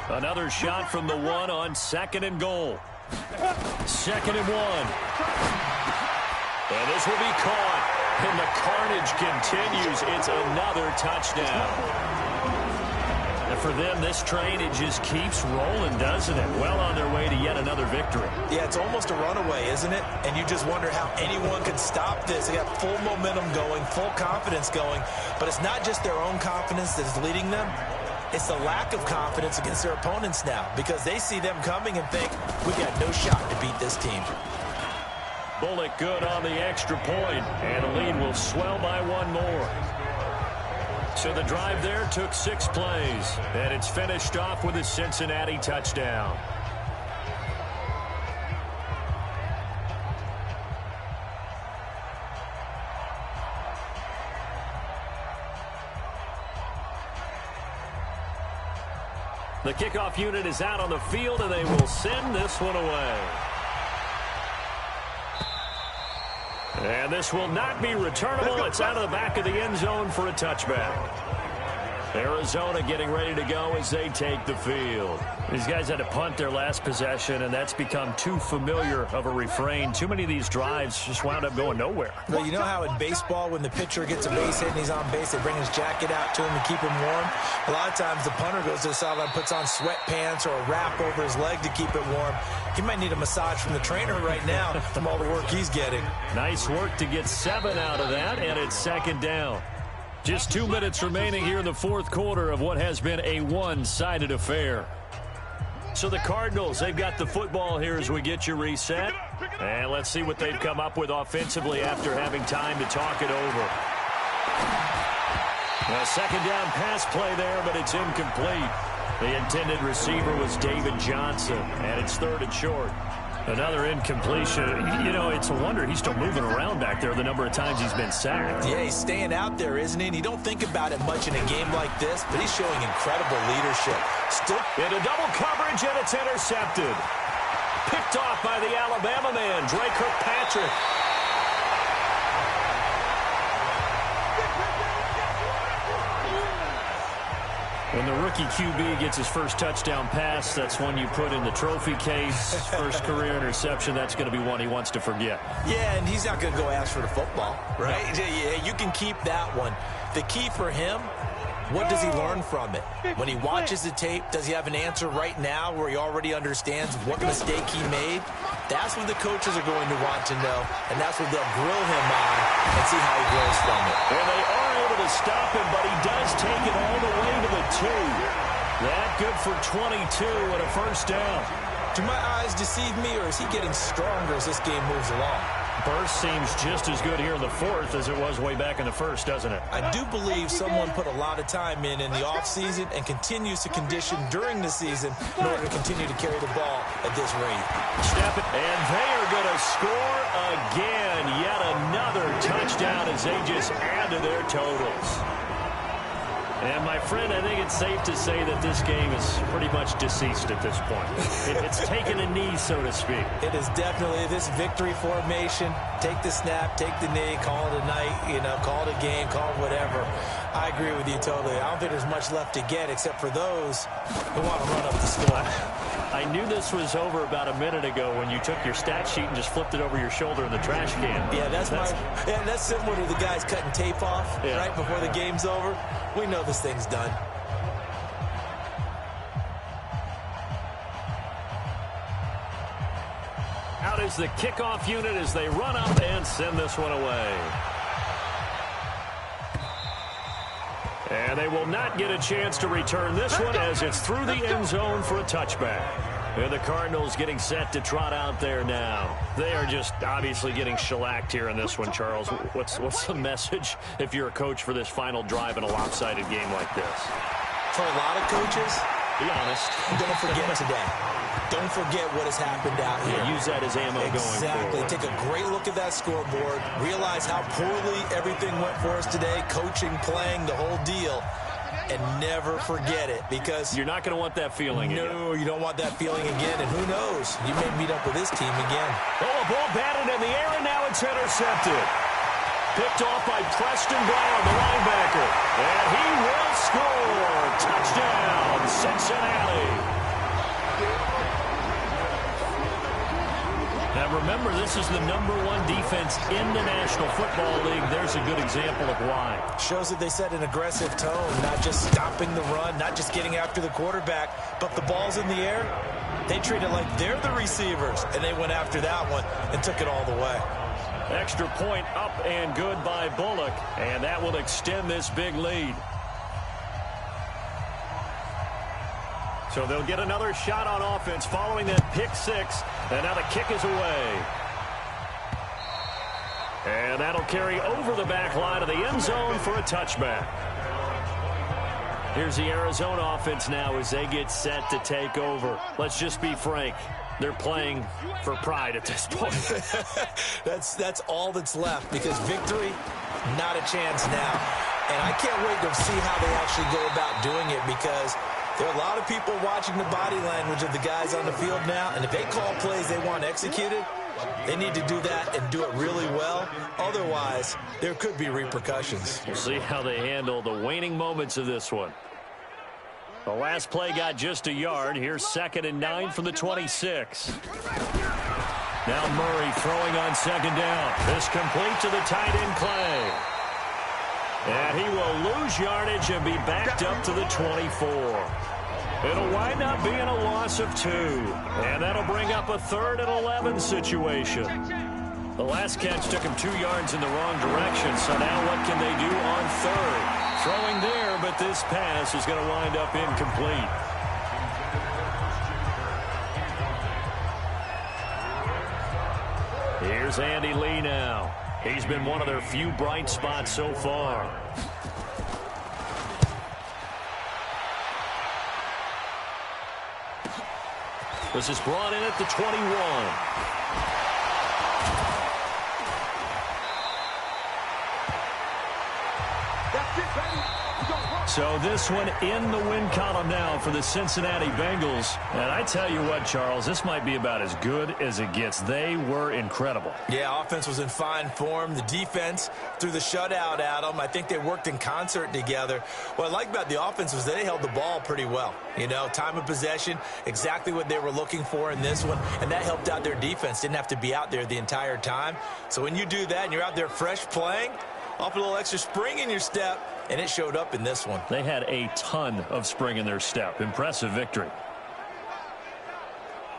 B: Another shot from the 1 on 2nd and goal. 2nd and 1. And this will be caught. And the carnage continues. It's another touchdown. And for them, this train, it just keeps rolling, doesn't it? Well on their way to yet another victory.
C: Yeah, it's almost a runaway, isn't it? And you just wonder how anyone could stop this. They got full momentum going, full confidence going. But it's not just their own confidence that is leading them. It's the lack of confidence against their opponents now, because they see them coming and think, we got no shot to beat this team.
B: Bullock good on the extra point, and the lead will swell by 1 more. So the drive there took 6 plays, and it's finished off with a Cincinnati touchdown. The kickoff unit is out on the field, and they will send this one away. And this will not be returnable. It's out of the back of the end zone for a touchback. Arizona getting ready to go as they take the field. These guys had to punt their last possession, and that's become too familiar of a refrain. Too many of these drives just wound up going nowhere.
C: Well, you know how in baseball, when the pitcher gets a base hit and he's on base, they bring his jacket out to him to keep him warm? A lot of times the punter goes to the sideline, puts on sweatpants or a wrap over his leg to keep it warm. He might need a massage from the trainer right now from all the work he's getting.
B: Nice work to get 7 out of that, and it's 2nd down. Just 2 minutes remaining here in the fourth quarter of what has been a one-sided affair. So the Cardinals, they've got the football here as we get you reset. And let's see what they've come up with offensively after having time to talk it over. A 2nd down pass play there, but it's incomplete. The intended receiver was David Johnson, and it's 3rd and short. Another incompletion. You know, it's a wonder he's still moving around back there the number of times he's been sacked.
C: Yeah, he's staying out there, isn't he? And you don't think about it much in a game like this, but he's showing incredible leadership. Still
B: into double coverage, and it's intercepted. Picked off by the Alabama man, Dre Kirkpatrick. When the rookie QB gets his first touchdown pass, that's one you put in the trophy case. First career interception, that's going to be one he wants to forget.
C: Yeah, and he's not going to go ask for the football, right? Yeah, you can keep that one. The key for him, what does he learn from it? When he watches the tape, does he have an answer right now where he already understands what mistake he made? That's what the coaches are going to want to know, and that's what they'll grill him on and see how he grows from it.
B: And they are able to stop him, but he does take it all the way to the 2. good for 22 and a first down.
C: Do my eyes deceive me, or is he getting stronger as this game moves along?
B: Burst seems just as good here in the fourth as it was way back in the first, doesn't it?
C: I do believe someone put a lot of time in the offseason and continues to condition during the season in order to continue to carry the ball at this rate.
B: Step it, and they are going to score again. Yet another touchdown as they just add to their totals. And, my friend, I think it's safe to say that this game is pretty much deceased at this point. It's taken a knee, so to speak.
C: It is definitely this victory formation. Take the snap, take the knee, call it a night, call it a game, call it whatever. I agree with you totally. I don't think there's much left to get except for those who want to run up the score.
B: I knew this was over about a minute ago when you took your stat sheet and just flipped it over your shoulder in the trash can.
C: Yeah, that's similar to the guys cutting tape off right before the game's over. We know this thing's done.
B: Out is the kickoff unit as they run up and send this one away. And they will not get a chance to return this one as it's through the end zone for a touchback. And the Cardinals getting set to trot out there now. They are just obviously getting shellacked here in this one, Charles. What's the message if you're a coach for this final drive in a lopsided game like this?
C: For a lot of coaches,
B: be honest.
C: Don't forget today. Don't forget what has happened out here.
B: Yeah, use that as ammo going forward.
C: Take a great look at that scoreboard. Realize how poorly everything went for us today. Coaching, playing, the whole deal. And never forget it, because
B: you're not going to want that feeling again.
C: No, you don't want that feeling again. And who knows? You may meet up with this team again.
B: Oh, a ball batted in the air, and now it's intercepted. Picked off by Preston Brown, the linebacker. And he will score. Touchdown, Cincinnati. Now, remember, this is the #1 defense in the National Football League. There's a good example of why.
C: Shows that they set an aggressive tone, not just stopping the run, not just getting after the quarterback, but the ball's in the air. They treat it like they're the receivers, and they went after that one and took it all the way.
B: Extra point up and good by Bullock, and that will extend this big lead. So they'll get another shot on offense following that pick six. And now the kick is away. And that'll carry over the back line of the end zone for a touchback. Here's the Arizona offense now as they get set to take over. Let's just be frank. They're playing for pride at this point.
C: That's all that's left, because victory, not a chance now. And I can't wait to see how they actually go about doing it, because there are a lot of people watching the body language of the guys on the field now, and if they call plays they want executed, they need to do that and do it really well. Otherwise, there could be repercussions.
B: We'll see how they handle the waning moments of this one. The last play got just a yard. Here's 2nd and 9 from the 26. Now Murray throwing on 2nd down. This complete to the tight end Clay. And he will lose yardage and be backed up to the 24. It'll wind up being a loss of 2. And that'll bring up a 3rd and 11 situation. The last catch took him 2 yards in the wrong direction. So now what can they do on 3rd? Throwing there, but this pass is going to wind up incomplete. Here's Andy Lee now. He's been one of their few bright spots so far. This is brought in at the 21. So this one in the win column now for the Cincinnati Bengals. And I tell you what, Charles, this might be about as good as it gets. They were incredible.
C: Yeah, offense was in fine form. The defense threw the shutout at them. I think they worked in concert together. What I like about the offense was they held the ball pretty well. You know, time of possession, exactly what they were looking for in this one. And that helped out their defense. Didn't have to be out there the entire time. So when you do that and you're out there fresh playing, off a little extra spring in your step, and it showed up in this one.
B: They had a ton of spring in their step. Impressive victory.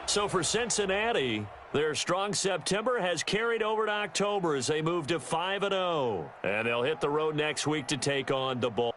B: So for Cincinnati, their strong September has carried over to October as they move to 5-0. And they'll hit the road next week to take on the Bulls.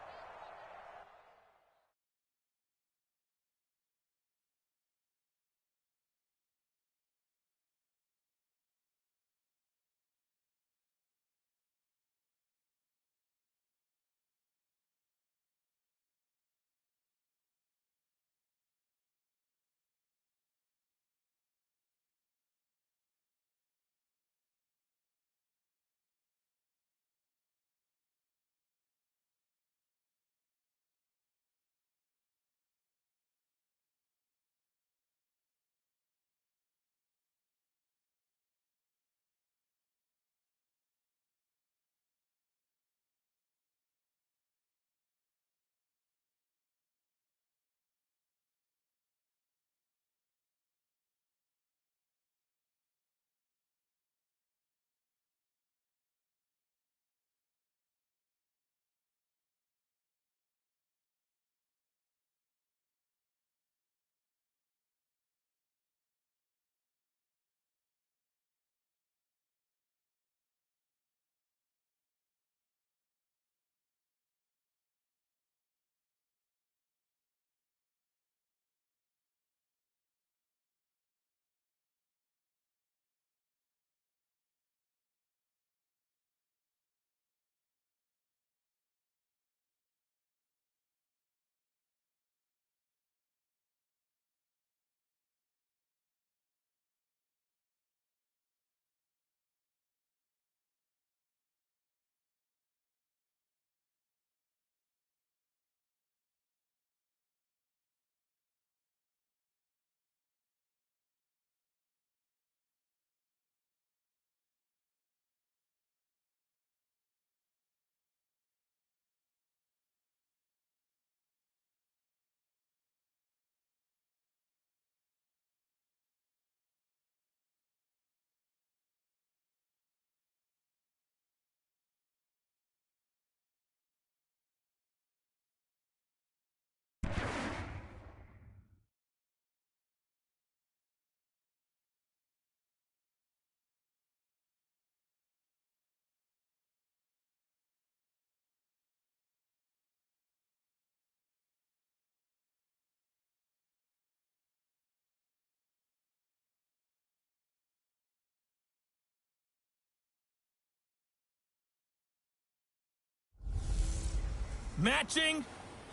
A: matching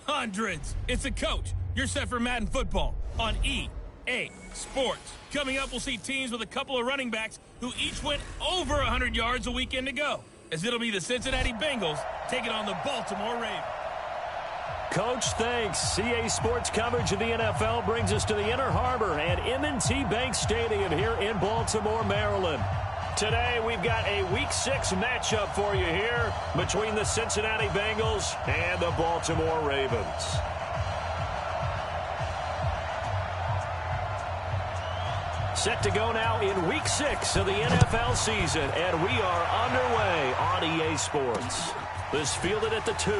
A: hundreds. It's a coach. You're set for Madden football on EA Sports. Coming up, we'll see teams with a couple of running backs who each went over 100 yards a weekend ago, as it'll be the Cincinnati Bengals taking on the Baltimore Ravens.
B: Coach, thanks. CA Sports coverage of the NFL brings us to the Inner Harbor at M&T Bank Stadium here in Baltimore, Maryland. Today, we've got a Week 6 matchup for you here between the Cincinnati Bengals and the Baltimore Ravens. Set to go now in Week 6 of the NFL season, and we are underway on EA Sports. This fielded at the 2.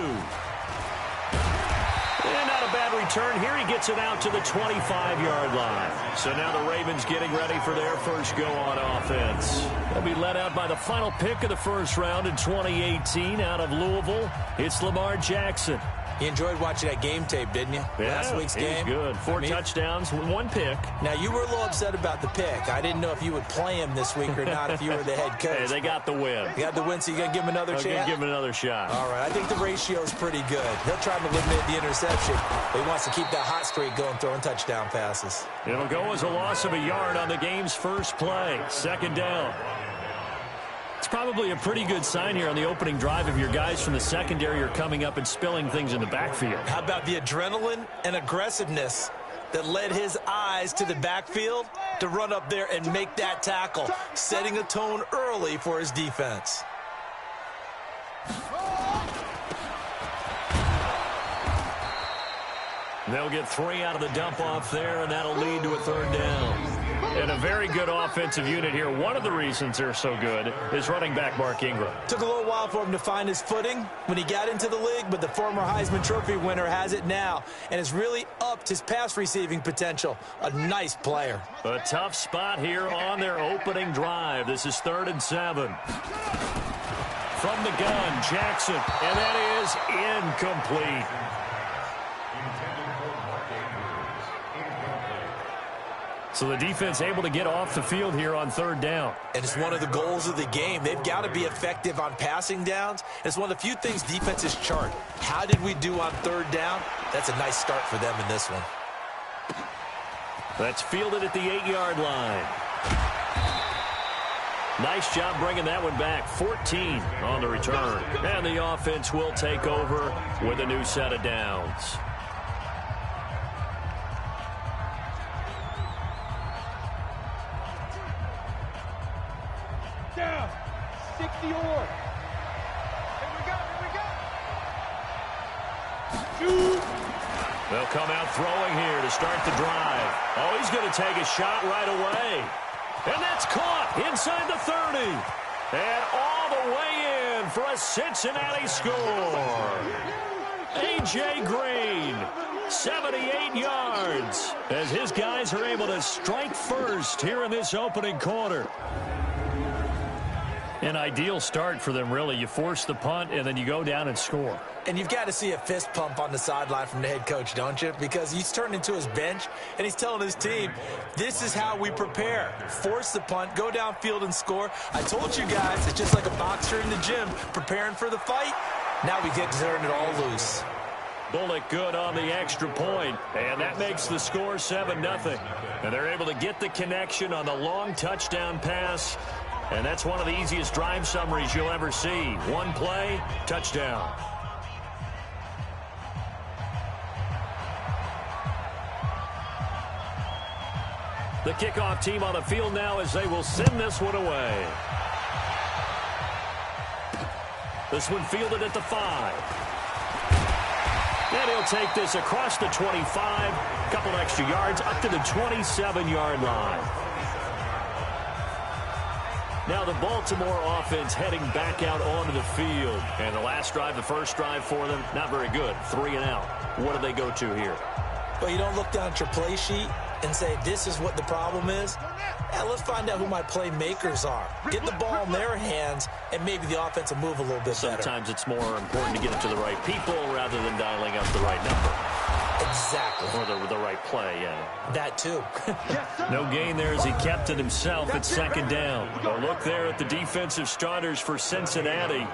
B: And not a bad return here. He gets it out to the 25-yard line. So now the Ravens getting ready for their first go on offense. They'll be led out by the final pick of the first round in 2018 out of Louisville. It's Lamar Jackson.
C: You enjoyed watching that game tape, didn't you?
B: Yeah,
C: Last week's game.
B: Good. 4 touchdowns, 1 pick.
C: Now, you were a little upset about the pick. I didn't know if you would play him this week or not if you were the head coach.
B: Hey, they got the win.
C: You got the win, so you're going to give him another chance?
B: I'm going to give him another shot.
C: All right. I think the ratio's pretty good. He'll try to eliminate the interception, but he wants to keep that hot streak going, throwing touchdown passes.
B: It'll go as a loss of a yard on the game's first play. Second down. It's probably a pretty good sign here on the opening drive if your guys from the secondary are coming up and spilling things in the backfield.
C: How about the adrenaline and aggressiveness that led his eyes to the backfield to run up there and make that tackle, setting a tone early for his defense.
B: They'll get 3 out of the dump off there, and that'll lead to a third down. And a very good offensive unit here. One of the reasons they're so good is running back Mark Ingram.
C: Took a little while for him to find his footing when he got into the league, but the former Heisman Trophy winner has it now and has really upped his pass receiving potential. A nice player.
B: A tough spot here on their opening drive. This is 3rd and 7. From the gun, Jackson, and that is incomplete. So the defense able to get off the field here on 3rd down.
C: And it's one of the goals of the game. They've got to be effective on passing downs. It's one of the few things defenses chart. How did we do on 3rd down? That's a nice start for them in this one.
B: That's fielded at the 8-yard line. Nice job bringing that one back. 14 on the return. And the offense will take over with a new set of downs.
E: Down. 60 or. Here we go. Shoot.
B: They'll come out throwing here to start the drive. Oh, he's going to take a shot right away. And that's caught inside the 30. And all the way in for a Cincinnati score. A.J. Green, 78 yards, as his guys are able to strike first here in this opening quarter. An ideal start for them, really. You force the punt, and then you go down and score.
C: And you've got to see a fist pump on the sideline from the head coach, don't you? Because he's turned into his bench, and he's telling his team, this is how we prepare. Force the punt, go downfield and score. I told you guys, it's just like a boxer in the gym preparing for the fight. Now we get to turn it all loose.
B: Bullock good on the extra point, and that makes the score 7-0. And they're able to get the connection on the long touchdown pass. And that's one of the easiest drive summaries you'll ever see. One play, touchdown. The kickoff team on the field now as they will send this one away. This one fielded at the 5. And he'll take this across the 25. Couple extra yards up to the 27-yard line. Now the Baltimore offense heading back out onto the field. And the last drive, the first drive for them, not very good. 3 and out. What do they go to here?
C: Well, you don't look down at your play sheet and say, this is what the problem is. Yeah, let's find out who my playmakers are. Get the ball in their hands, and maybe the offense will move a little bit better.
B: Sometimes it's more important to get it to the right people rather than dialing up the right number.
C: Exactly.
B: Or the right play, yeah.
C: That too.
B: No gain there as he kept it himself at 2nd down. A look there at the defensive starters for Cincinnati.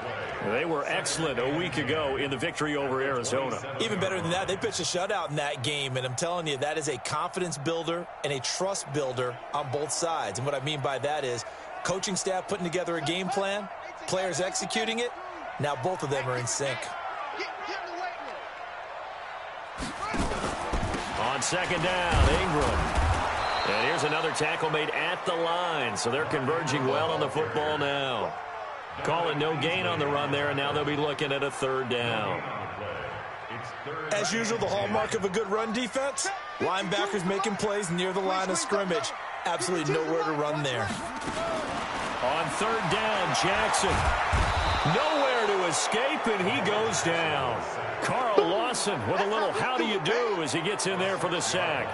B: They were excellent a week ago in the victory over Arizona.
C: Even better than that, they pitched a shutout in that game, and I'm telling you, that is a confidence builder and a trust builder on both sides. And what I mean by that is coaching staff putting together a game plan, players executing it. Now both of them are in sync.
B: On second down, Ingram. And here's another tackle made at the line, so they're converging well on the football now. Calling no gain on the run there, and now they'll be looking at a third down.
C: As usual, the hallmark of a good run defense, linebackers making plays near the line of scrimmage. Absolutely nowhere to run there.
B: On third down, Jackson. Nowhere to escape, and he goes down. Carl Lawson with a little how do you do as he gets in there for the sack.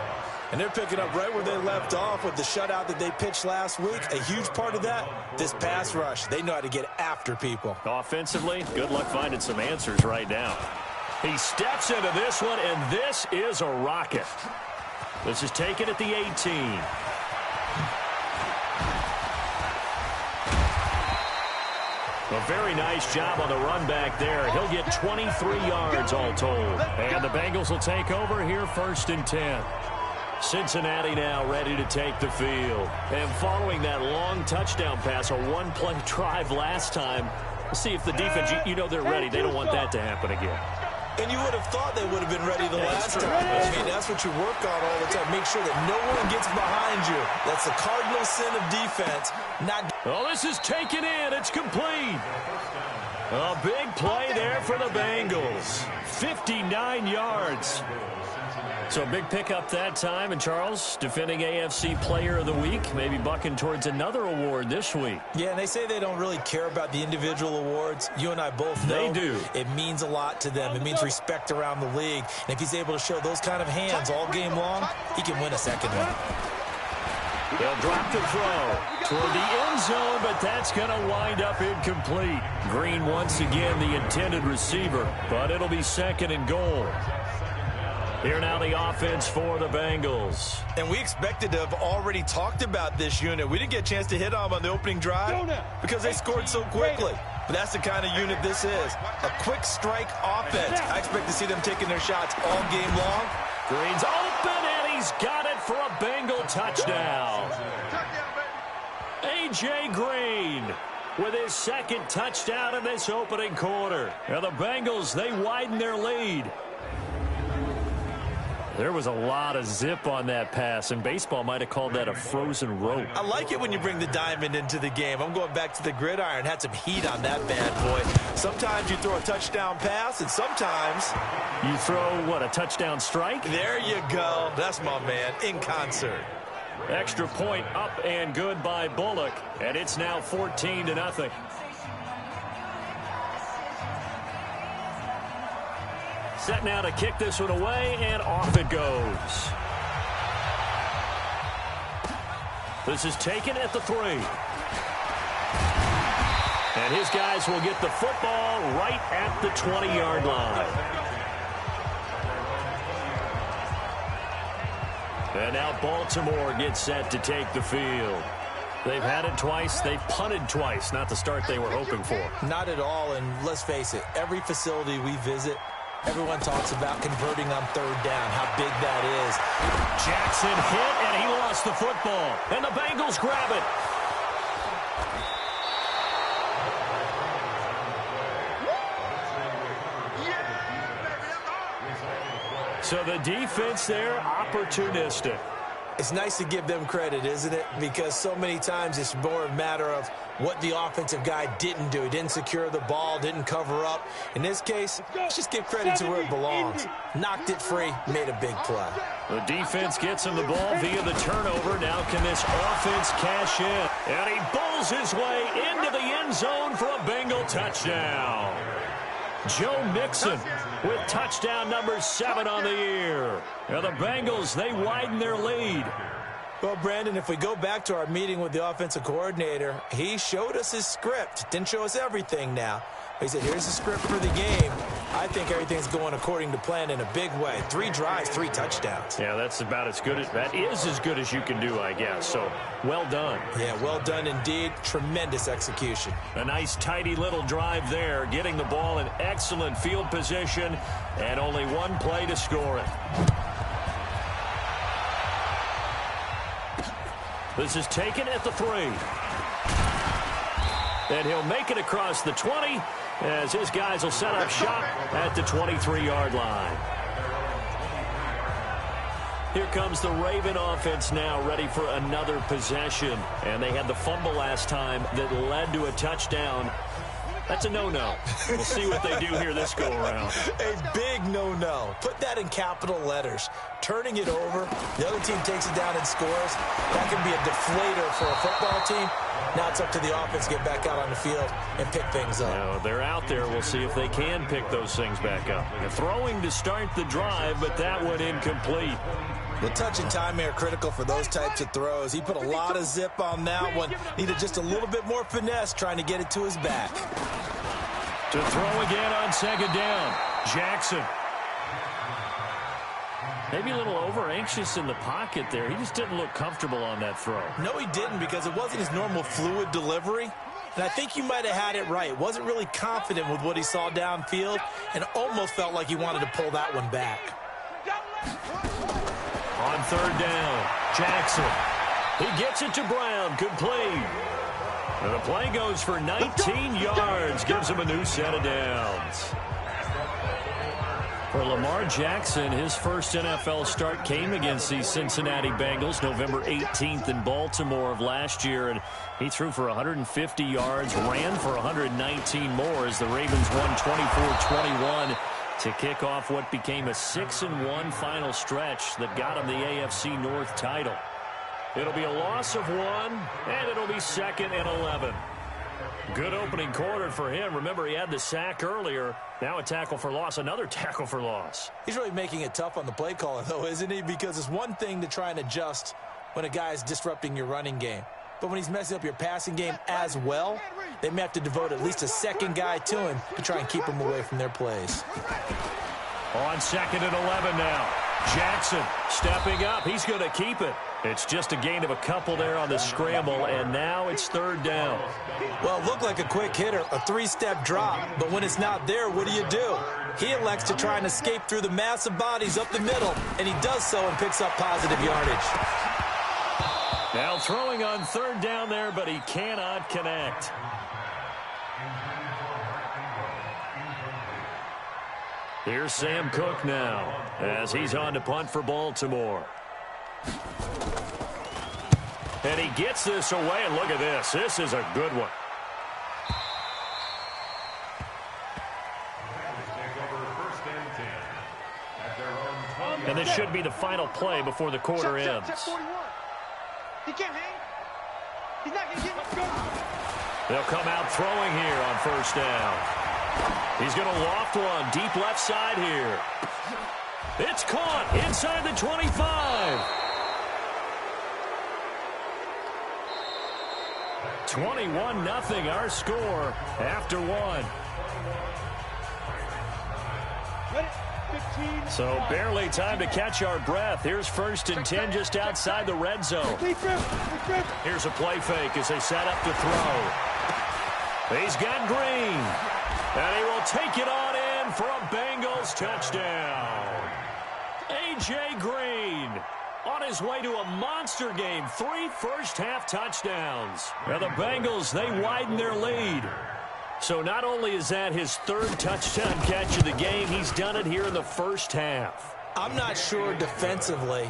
C: And they're picking up right where they left off with the shutout that they pitched last week. A huge part of that, this pass rush. They know how to get after people.
B: Offensively, good luck finding some answers right now. He steps into this one, and this is a rocket. This is taken at the 18. A very nice job on the run back there. He'll get 23 yards all told. And the Bengals will take over here 1st and 10. Cincinnati now ready to take the field. And following that long touchdown pass, a one-play drive last time, we'll see if the defense, you know they're ready. They don't want that to happen again.
C: And you would have thought they would have been ready the last time. I mean, that's what you work on all the time. Make sure that no one gets behind you. That's the cardinal sin of defense.
B: Oh, this is taken in. It's complete. A big play there for the Bengals. 59 yards. So a big pickup that time. And Charles, defending AFC Player of the Week, maybe bucking towards another award this week.
C: Yeah, and they say they don't really care about the individual awards. You and I both know.
B: They do.
C: It means a lot to them. It means respect around the league. And if he's able to show those kind of hands all game long, he can win a second one.
B: They'll drop the throw toward the end zone, but that's going to wind up incomplete. Green once again the intended receiver, but it'll be 2nd and goal. Here now the offense for the Bengals.
C: And we expected to have already talked about this unit. We didn't get a chance to hit on them on the opening drive because they scored so quickly. But that's the kind of unit this is. A quick strike offense. I expect to see them taking their shots all game long.
B: Green's open, and he's got it for a Bengal touchdown. A.J. Green with his 2nd touchdown in this opening quarter. Now the Bengals, they widen their lead. There was a lot of zip on that pass, and baseball might have called that a frozen rope.
C: I like it when you bring the diamond into the game. I'm going back to the gridiron. Had some heat on that bad boy. Sometimes you throw a touchdown pass, and sometimes
B: you throw, what, a touchdown strike?
C: There you go. That's my man, in concert.
B: Extra point up and good by Bullock, and it's now 14-0. Set now to kick this one away, and off it goes. This is taken at the 3. And his guys will get the football right at the 20-yard line. And now Baltimore gets set to take the field. They've had it twice. They've punted twice. Not the start they were hoping for.
C: Not at all, and let's face it, every facility we visit, everyone talks about converting on 3rd down, how big that is.
B: Jackson hit, and he lost the football. And the Bengals grab it. So the defense there, opportunistic.
C: It's nice to give them credit, isn't it? Because so many times it's more a matter of what the offensive guy didn't do. He didn't secure the ball, didn't cover up. In this case, let's just give credit to where it belongs. Knocked it free, made a big play.
B: The defense gets him the ball via the turnover. Now can this offense cash in? And he bowls his way into the end zone for a Bengal touchdown. Joe Mixon with touchdown number 7 on the year. Now the Bengals, they widen their lead.
C: Well, Brandon, if we go back to our meeting with the offensive coordinator, he showed us his script. Didn't show us everything now. He said, here's the script for the game. I think everything's going according to plan in a big way. 3 drives, 3 touchdowns.
B: Yeah, that's about as good as that is as good as you can do, I guess. So, well done.
C: Yeah, well done indeed. Tremendous execution.
B: A nice, tidy little drive there, getting the ball in excellent field position, and only one play to score it. This is taken at the 3. And he'll make it across the 20 as his guys will set up shop at the 23-yard line. Here comes the Raven offense now, ready for another possession. And they had the fumble last time that led to a touchdown. That's a no-no. We'll see what they do here this go-around.
C: A big no-no. Put that in capital letters. Turning it over, the other team takes it down and scores. That can be a deflator for a football team. Now it's up to the offense to get back out on the field and pick things up.
B: Now, they're out there. We'll see if they can pick those things back up. They're throwing to start the drive, but that one incomplete.
C: The touch and time are critical for those types of throws. He put a lot of zip on that one. Needed just a little bit more finesse trying to get it to his back.
B: To throw again on second down. Jackson. Maybe a little over-anxious in the pocket there. He just didn't look comfortable on that throw.
C: No, he didn't, because it wasn't his normal fluid delivery. And I think you might have had it right. Wasn't really confident with what he saw downfield and almost felt like he wanted to pull that one back.
B: On third down, Jackson. He gets it to Brown, complete. And the play goes for 19 yards, gives him a new set of downs. For Lamar Jackson, his first NFL start came against the Cincinnati Bengals November 18th in Baltimore of last year, and he threw for 150 yards, ran for 119 more as the Ravens won 24-21 to kick off what became a 6-1 final stretch that got him the AFC North title. It'll be a loss of 1, and it'll be 2nd and 11. Good opening quarter for him. Remember, he had the sack earlier. Now a tackle for loss, another tackle for loss.
C: He's really making it tough on the play caller, though, isn't he? Because it's one thing to try and adjust when a guy's disrupting your running game. But when he's messing up your passing game as well, they may have to devote at least a second guy to him to try and keep him away from their plays.
B: On 2nd and 11 now. Jackson stepping up. He's going to keep it. It's just a gain of a couple there on the scramble, and now it's 3rd down.
C: Well, it looked like a quick hitter, a 3-step drop, but when it's not there, what do? He elects to try and escape through the massive bodies up the middle, and he does so and picks up positive yardage.
B: Now throwing on 3rd down there, but he cannot connect. Here's Sam Cook now as he's on to punt for Baltimore. And he gets this away, and look at this. This is a good one. And this should be the final play before the quarter ends.
E: He can't hang. He's not going to get.
B: They'll come out throwing here on 1st down. He's going to loft one deep left side here. It's caught inside the 25. 21-0 our score after 1. So barely time to catch our breath. Here's 1st and 10 just outside the red zone. Here's a play fake as they set up to throw. He's got Green. And he will take it on in for a Bengals touchdown. A.J. Green on his way to a monster game. 3 first-half touchdowns. Now the Bengals, they widen their lead. So not only is that his 3rd touchdown catch of the game, he's done it here in the first half.
C: I'm not sure defensively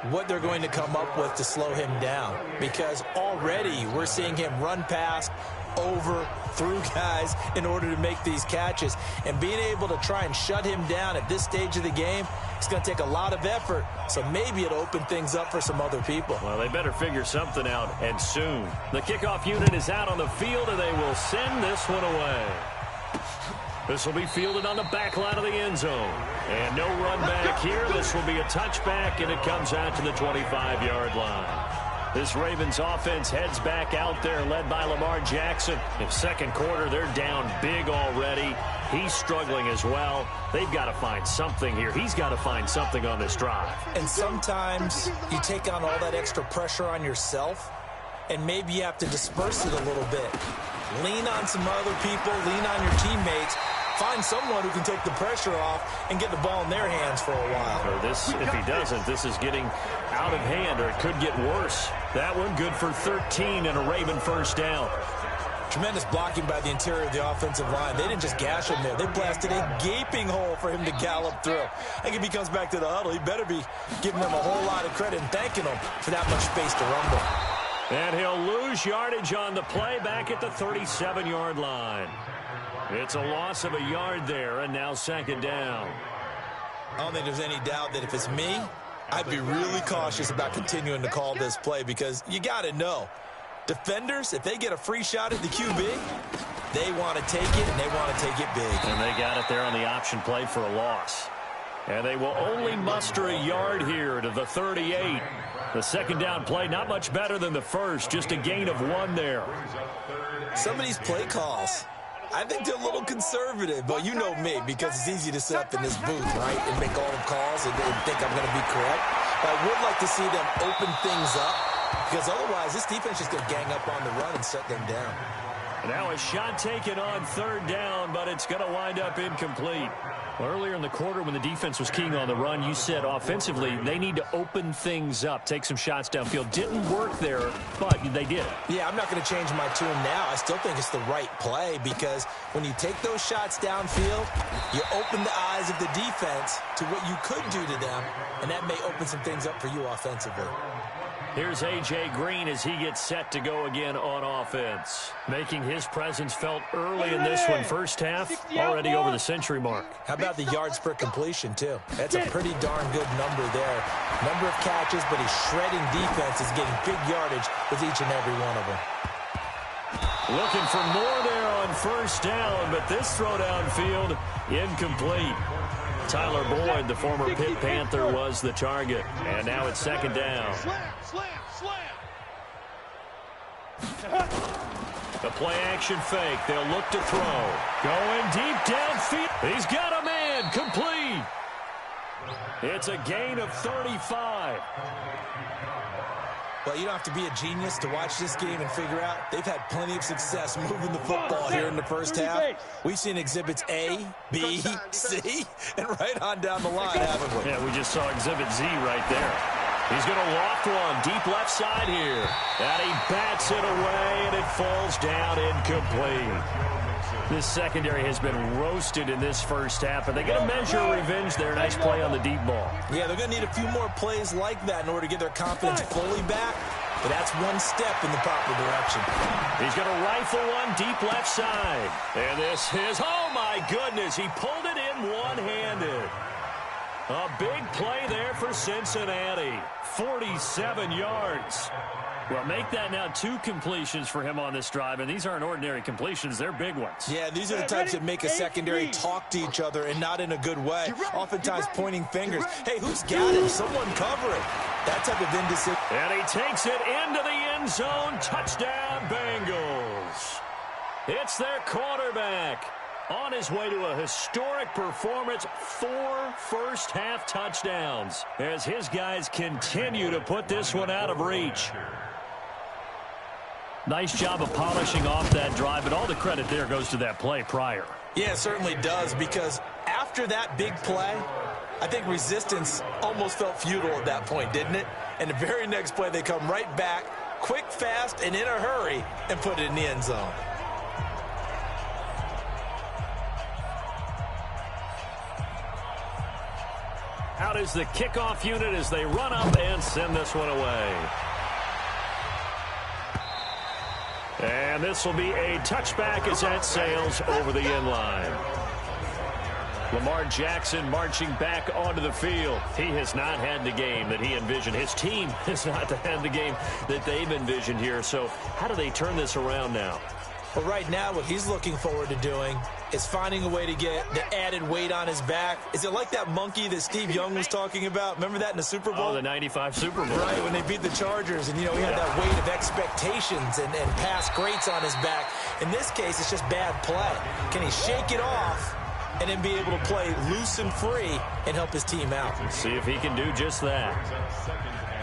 C: what they're going to come up with to slow him down, because already we're seeing him run past, over, through guys in order to make these catches. And being able to try and shut him down at this stage of the game, it's going to take a lot of effort. So maybe it'll open things up for some other people.
B: Well, they better figure something out, and soon. The kickoff unit is out on the field, and they will send this one away. This will be fielded on the back line of the end zone. And no run back here. This will be a touchback, and it comes out to the 25-yard line. This Ravens offense heads back out there, led by Lamar Jackson. In 2nd quarter, they're down big already. He's struggling as well. They've got to find something here. He's got to find something on this drive.
C: And sometimes you take on all that extra pressure on yourself, and maybe you have to disperse it a little bit. Lean on some other people, lean on your teammates. Find someone who can take the pressure off and get the ball in their hands for a while.
B: Or this, if he doesn't, this is getting out of hand, or it could get worse. That one good for 13 and a Raven first down.
C: Tremendous blocking by the interior of the offensive line. They didn't just gash him there. They blasted a gaping hole for him to gallop through. I think if he comes back to the huddle, he better be giving them a whole lot of credit and thanking them for that much space to rumble.
B: And he'll lose yardage on the play back at the 37-yard line. It's a loss of a yard there, and now second down.
C: I don't think there's any doubt that if it's me, I'd be really cautious about continuing to call this play, because you got to know, defenders, if they get a free shot at the QB, they want to take it, and they want to take it big.
B: And they got it there on the option play for a loss. And they will only muster a yard here to the 38. The second down play, not much better than the first, just a gain of 1 there.
C: Some of these play calls, I think they're a little conservative, but you know me, because it's easy to sit up in this booth, right, and make all the calls and think I'm going to be correct. But I would like to see them open things up, because otherwise this defense is going to gang up on the run and shut them down.
B: Now a shot taken on third down, but it's going to wind up incomplete. Earlier in the quarter when the defense was keying on the run, you said offensively they need to open things up, take some shots downfield. Didn't work there, but they did.
C: Yeah, I'm not going to change my tune now. I still think it's the right play, because when you take those shots downfield, you open the eyes of the defense to what you could do to them, and that may open some things up for you offensively.
B: Here's A.J. Green as he gets set to go again on offense. Making his presence felt early in this one. First half, already over the century mark.
C: How about the yards per completion, too? That's a pretty darn good number there. Number of catches, but he's shredding defense, is getting big yardage with each and every one of them.
B: Looking for more there on first down, but this throw downfield, incomplete. Tyler Boyd, the former Pitt Panther, was the target. And now it's second down. The play-action fake. They'll look to throw. Going deep downfield. He's got a man. Complete. It's a gain of 35.
C: Well, you don't have to be a genius to watch this game and figure out they've had plenty of success moving the football here in the first half. We've seen exhibits A, B, C, and right on down the line, haven't we?
B: Yeah, we just saw exhibit Z right there. He's going to loft one deep left side here. And he bats it away, and it falls down incomplete. This secondary has been roasted in this first half, but they get a measure of revenge there. Nice play on the deep ball.
C: Yeah, they're going to need a few more plays like that in order to get their confidence fully back, but that's one step in the proper direction.
B: He's going to rifle one deep left side. And this is, oh my goodness, he pulled it in one-handed. A big play there for Cincinnati. 47 yards. Well, make that now 2 completions for him on this drive, and these aren't ordinary completions. They're big ones.
C: Yeah, these are the types that make a secondary talk to each other, and not in a good way. Oftentimes pointing fingers. Hey, who's got him? Someone cover it. That type of indecision.
B: And he takes it into the end zone. Touchdown, Bengals. It's their quarterback on his way to a historic performance. 4 first-half touchdowns as his guys continue to put this one out of reach. Nice job of polishing off that drive, but all the credit there goes to that play prior.
C: Yeah, it certainly does, because after that big play, I think resistance almost felt futile at that point, didn't it? And the very next play, they come right back, quick, fast, and in a hurry, and put it in the end zone.
B: Out is the kickoff unit as they run up and send this one away. And this will be a touchback as that sails over the end line. Lamar Jackson marching back onto the field. He has not had the game that he envisioned. His team has not had the game that they've envisioned here. So how do they turn this around now?
C: Well, right now, what he's looking forward to doing is finding a way to get the added weight on his back. Is it like that monkey that Steve Young was talking about? Remember that in the Super Bowl?
B: Oh, the 95 Super Bowl.
C: Right, when they beat the Chargers, and, he had that weight of expectations and past greats on his back. In this case, it's just bad play. Can he shake it off and then be able to play loose and free and help his team out.
B: Let's see if he can do just that.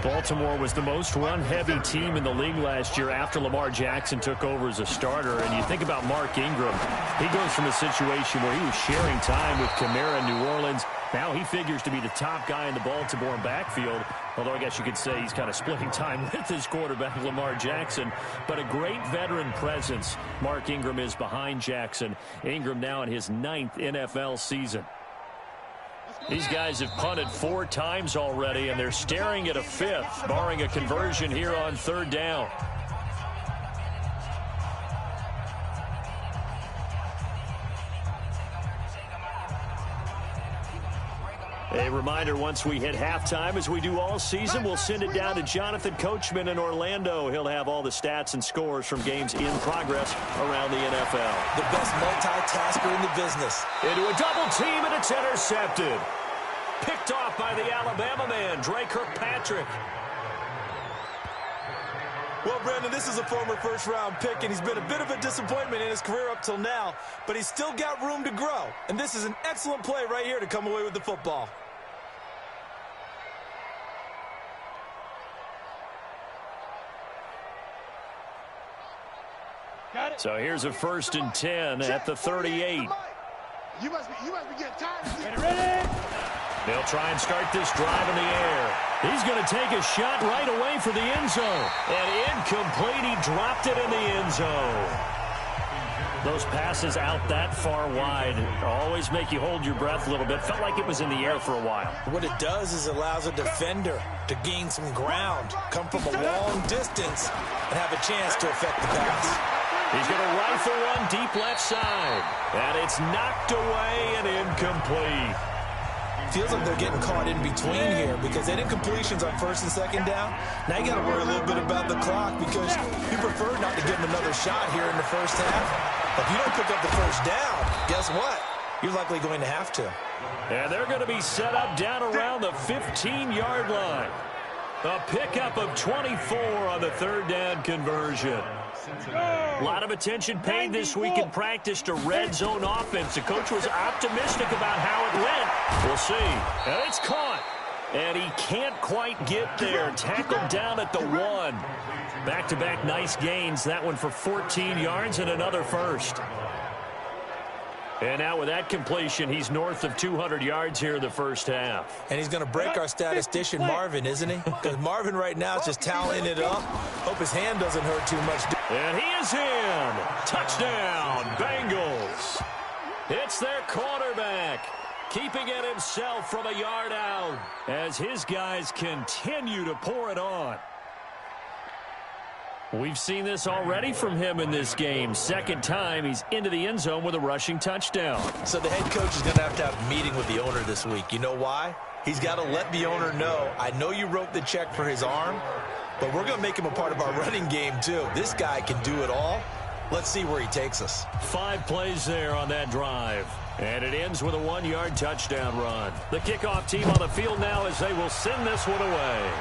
B: Baltimore was the most run-heavy team in the league last year after Lamar Jackson took over as a starter. And you think about Mark Ingram, he goes from a situation where he was sharing time with Kamara in New Orleans. Now he figures to be the top guy in the Baltimore backfield, although I guess you could say he's kind of splitting time with his quarterback, Lamar Jackson. But a great veteran presence Mark Ingram is behind Jackson. Ingram now in his 9th NFL season. These guys have punted 4 times already, and they're staring at a 5th, barring a conversion here on 3rd down. A reminder, once we hit halftime, as we do all season, we'll send it down to Jonathan Coachman in Orlando. He'll have all the stats and scores from games in progress around the NFL.
C: The best multitasker in the business.
B: Into a double team, and it's intercepted. Picked off by the Alabama man, Dre Kirkpatrick.
C: Well, Brandon, this is a former first-round pick, and he's been a bit of a disappointment in his career up till now, but he's still got room to grow. And this is an excellent play right here to come away with the football.
B: So here's a 1st and 10 at the 38.
E: You must be getting tired. Ready?
B: They'll try and start this drive in the air. He's going to take a shot right away for the end zone. And incomplete. He dropped it in the end zone. Those passes out that far wide always make you hold your breath a little bit. Felt like it was in the air for a while.
C: What it does is it allows a defender to gain some ground, come from a long distance, and have a chance to affect the pass.
B: He's going to rifle one deep left side. And it's knocked away and incomplete.
C: Feels like they're getting caught in between here because they did incompletions on 1st and 2nd down. Now you got to worry a little bit about the clock because you prefer not to give them another shot here in the first half. If you don't pick up the 1st down, guess what? You're likely going to have to.
B: And they're going to be set up down around the 15-yard line. A pickup of 24 on the 3rd down conversion. A lot of attention paid this week in practice to red zone offense. The coach was optimistic about how it went. We'll see. And it's caught. And he can't quite get there. Tackled down at the 1. Back-to-back nice gains. That one for 14 yards and another 1st. And now with that completion, he's north of 200 yards here in the first half.
C: And he's going to break our statistician, Marvin, isn't he? Because Marvin right now is just tallying it up. Hope his hand doesn't hurt too much.
B: And he is in. Touchdown, Bengals. It's their quarterback, keeping it himself from a yard out as his guys continue to pour it on. We've seen this already from him in this game. 2nd time he's into the end zone with a rushing touchdown.
C: So the head coach is going to have a meeting with the owner this week. You know why? He's got to let the owner know, I know you wrote the check for his arm, but we're going to make him a part of our running game too. This guy can do it all. Let's see where he takes us.
B: 5 plays there on that drive. And it ends with a 1-yard touchdown run. The kickoff team on the field now as they will send this one away.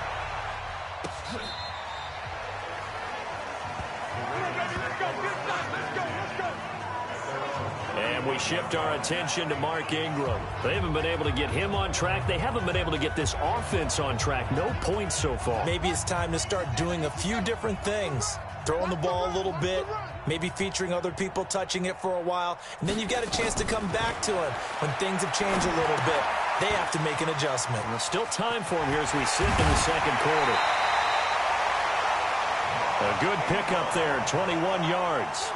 B: And we shift our attention to Mark Ingram. They haven't been able to get him on track. They haven't been able to get this offense on track. No points so far.
C: Maybe it's time to start doing a few different things. Throwing the ball a little bit, maybe featuring other people touching it for a while, and then you've got a chance to come back to him when things have changed a little bit. They have to make an adjustment.
B: There's still time for him here as we sit in the 2nd quarter. A good pickup there, 21 yards.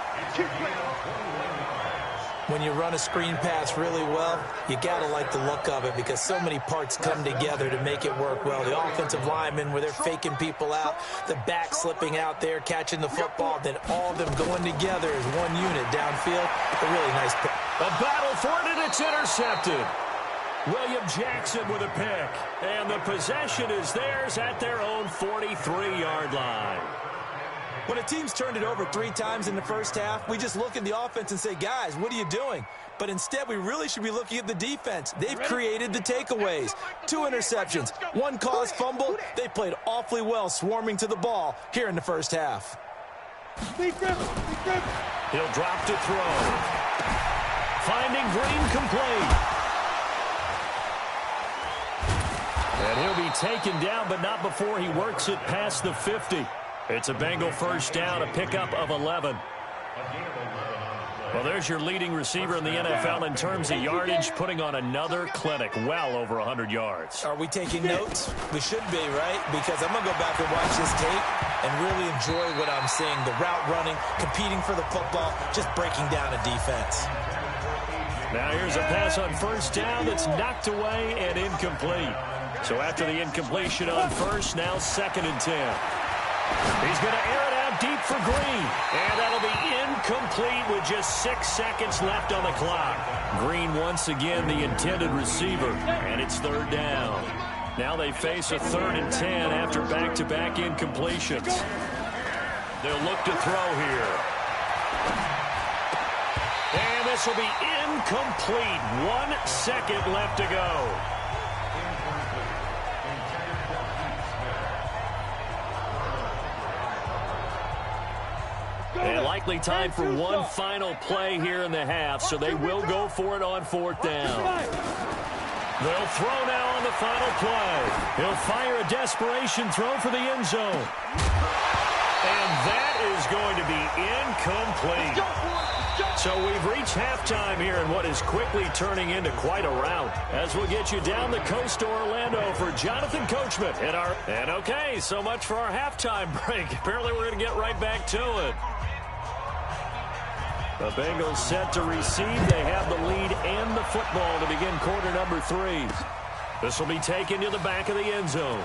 C: When you run a screen pass really well, you got to like the look of it because so many parts come together to make it work well. The offensive linemen, where they're faking people out, the back slipping out there, catching the football, then all of them going together as one unit downfield. A really nice pick.
B: A battle for it, and it's intercepted. William Jackson with a pick. And the possession is theirs at their own 43-yard line.
C: When a team's turned it over 3 times in the first half, we just look at the offense and say, guys, what are you doing? But instead, we really should be looking at the defense. They've created the takeaways. 2 interceptions, 1 caused fumble. They played awfully well swarming to the ball here in the first half.
B: He'll drop to throw. finding Green complete. And he'll be taken down, but not before he works it past the 50. It's a Bengal first down, a pickup of 11. Well, there's your leading receiver in the NFL in terms of yardage, putting on another clinic, well over 100 yards.
C: Are we taking notes? We should be, right? Because I'm going to go back and watch this tape and really enjoy what I'm seeing. The route running, competing for the football, just breaking down a defense.
B: Now here's a pass on first down that's knocked away and incomplete. So after the incompletion on first, now 2nd and 10. He's going to air it out deep for Green. And that'll be incomplete with just 6 seconds left on the clock. Green once again the intended receiver. And it's 3rd down. Now they face a 3rd and 10 after back-to-back incompletions. They'll look to throw here. And this will be incomplete. 1 second left to go. And likely time for one final play here in the half, so they will go for it on 4th down. They'll throw now on the final play. He'll fire a desperation throw for the end zone. And that is going to be incomplete. So we've reached halftime here in what is quickly turning into quite a rout. As we'll get you down the coast to Orlando for Jonathan Coachman. And okay, so much for our halftime break. Apparently we're going to get right back to it. The Bengals set to receive. They have the lead and the football to begin quarter number 3. This will be taken to the back of the end zone.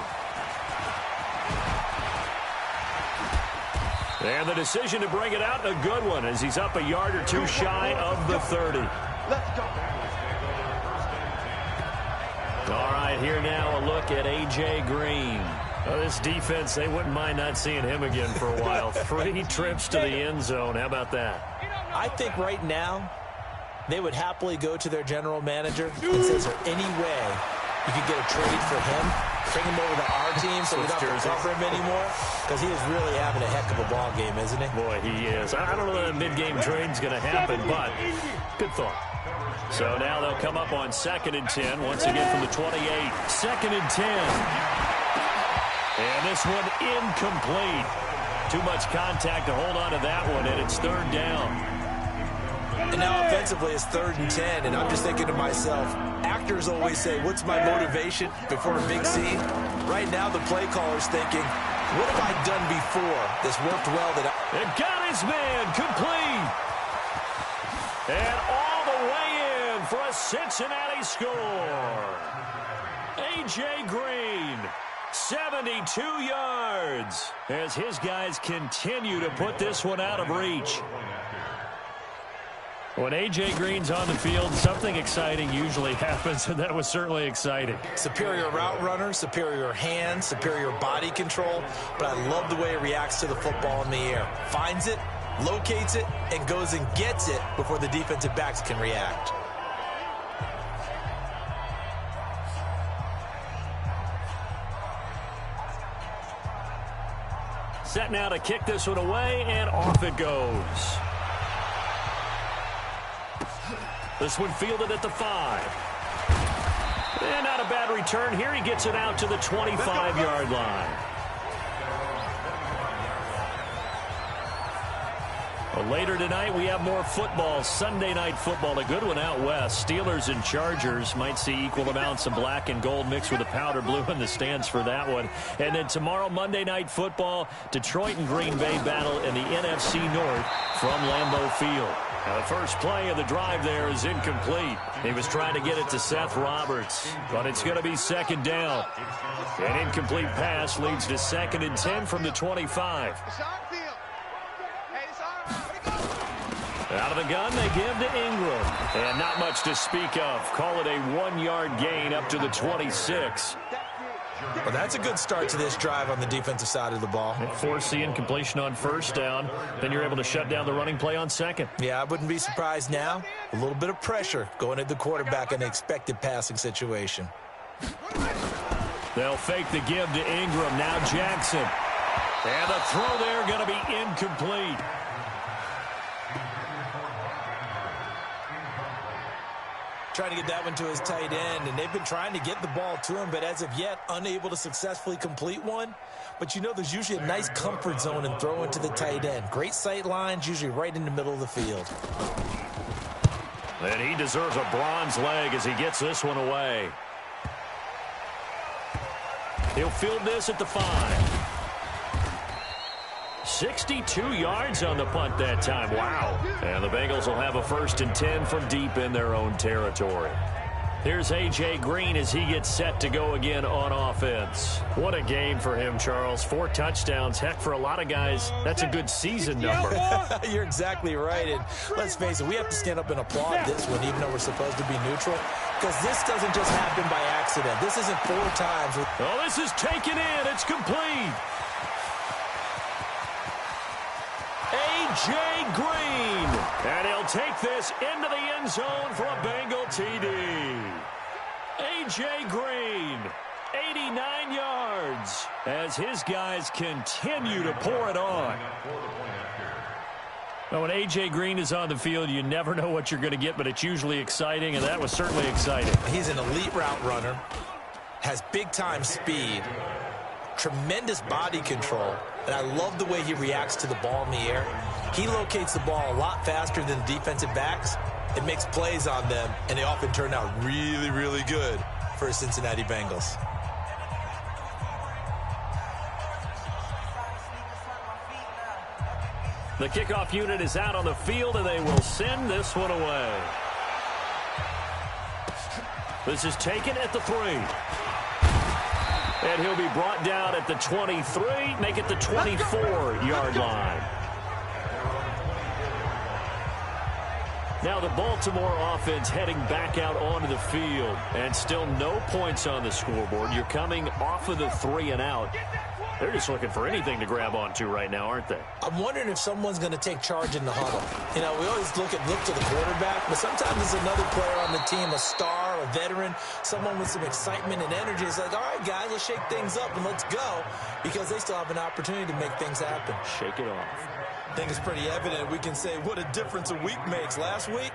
B: And the decision to bring it out, a good one, as he's up a yard or two shy of the 30.
E: Let's go.
B: All right, here now a look at A.J. Green. Well, this defense, they wouldn't mind not seeing him again for a while. 3 trips to the end zone. How about that?
C: I think right now they would happily go to their general manager and say, is there any way you could get a trade for him? Bring him over to our team so we don't have to cover him anymore? Because he is really having a heck of a ball game, isn't he?
B: Boy, he is. I don't know that a mid-game trade's going to happen, but good thought. So now they'll come up on 2nd and 10, once again from the 28. 2nd and 10. And this one incomplete. Too much contact to hold on to that one, and it's 3rd down.
C: And now offensively it's 3rd and 10, and I'm just thinking to myself, actors always say, what's my motivation before a big scene? Right now the play caller's thinking, what have I done before that's worked well that
B: It got his man complete. And all the way in for a Cincinnati score. A.J. Green, 72 yards, as his guys continue to put this one out of reach. When A.J. Green's on the field, something exciting usually happens, and that was certainly exciting.
C: Superior route runner, superior hands, superior body control, but I love the way he reacts to the football in the air. Finds it, locates it, and goes and gets it before the defensive backs can react.
B: Set now to kick this one away, and off it goes. This one fielded at the 5. And not a bad return here. He gets it out to the 25-yard line. Well, later tonight, we have more football, Sunday night football, a good one out west. Steelers and Chargers might see equal amounts of black and gold mixed with a powder blue in the stands for that one. And then tomorrow, Monday night football, Detroit and Green Bay battle in the NFC North from Lambeau Field. Now, the first play of the drive there is incomplete. He was trying to get it to Seth Roberts, but it's going to be 2nd down. An incomplete pass leads to 2nd and 10 from the 25. Out of the gun, they give to Ingram. And not much to speak of. Call it a 1-yard gain up to the 26.
C: Well, that's a good start to this drive on the defensive side of the ball.
B: Force the incompletion on 1st down. Then you're able to shut down the running play on 2nd.
C: Yeah, I wouldn't be surprised now. A little bit of pressure going at the quarterback in an expected passing situation.
B: They'll fake the give to Ingram. Now Jackson. And the throw there going to be incomplete.
C: Trying to get that one to his tight end, and they've been trying to get the ball to him, but as of yet, unable to successfully complete one. But you know, there's usually a nice comfort zone in throwing to the tight end. Great sight lines, usually right in the middle of the field.
B: And he deserves a bronze leg as he gets this one away. He'll field this at the 5. 62 yards on the punt that time. Wow. And the Bengals will have a 1st and 10 from deep in their own territory. Here's A.J. Green as he gets set to go again on offense. What a game for him, Charles. 4 touchdowns. Heck, for a lot of guys, that's a good season number.
C: You're exactly right. And let's face it, we have to stand up and applaud this one, even though we're supposed to be neutral. Because this doesn't just happen by accident. This isn't 4 times.
B: Oh, this is taken in. It's complete. A.J. Green. And he'll take this into the end zone for a Bengal TD. A.J. Green, 89 yards, as his guys continue to pour it on. Well, when A.J. Green is on the field, you never know what you're going to get, but it's usually exciting, and that was certainly exciting.
C: He's an elite route runner, has big-time speed, tremendous body control, and I love the way he reacts to the ball in the air. He locates the ball a lot faster than the defensive backs. It makes plays on them, and they often turn out really, really good for the Cincinnati Bengals.
B: The kickoff unit is out on the field, and they will send this one away. This is taken at the 3. And he'll be brought down at the 23, make it the 24-yard line. Now the Baltimore offense heading back out onto the field, and still no points on the scoreboard. You're coming off of the 3 and out. They're just looking for anything to grab onto right now, aren't they?
C: I'm wondering if someone's going to take charge in the huddle. You know, we always look to the quarterback, but sometimes it's another player on the team, a star, a veteran, someone with some excitement and energy. It's like, all right, guys, let's shake things up and let's go, because they still have an opportunity to make things happen.
B: Shake it off.
C: I think it's pretty evident. We can say what a difference a week makes. Last week,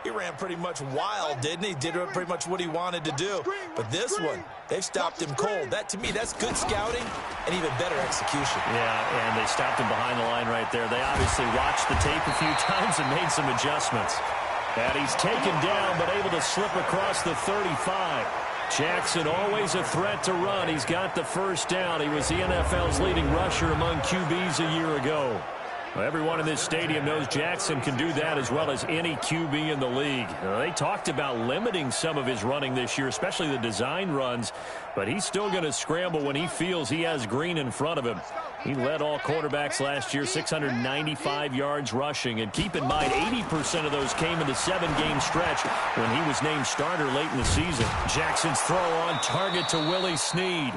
C: he ran pretty much wild, didn't he? Did pretty much what he wanted to do. But this one, they've stopped him cold. That, to me, that's good scouting and even better execution.
B: Yeah, and they stopped him behind the line right there. They obviously watched the tape a few times and made some adjustments. And he's taken down, but able to slip across the 35. Jackson always a threat to run. He's got the first down. He was the NFL's leading rusher among QBs a year ago. Well, everyone in this stadium knows Jackson can do that as well as any QB in the league. They talked about limiting some of his running this year, especially the design runs, but he's still going to scramble when he feels he has Green in front of him. He led all quarterbacks last year, 695 yards rushing. And keep in mind, 80% of those came in the 7-game stretch when he was named starter late in the season. Jackson's throw on target to Willie Snead.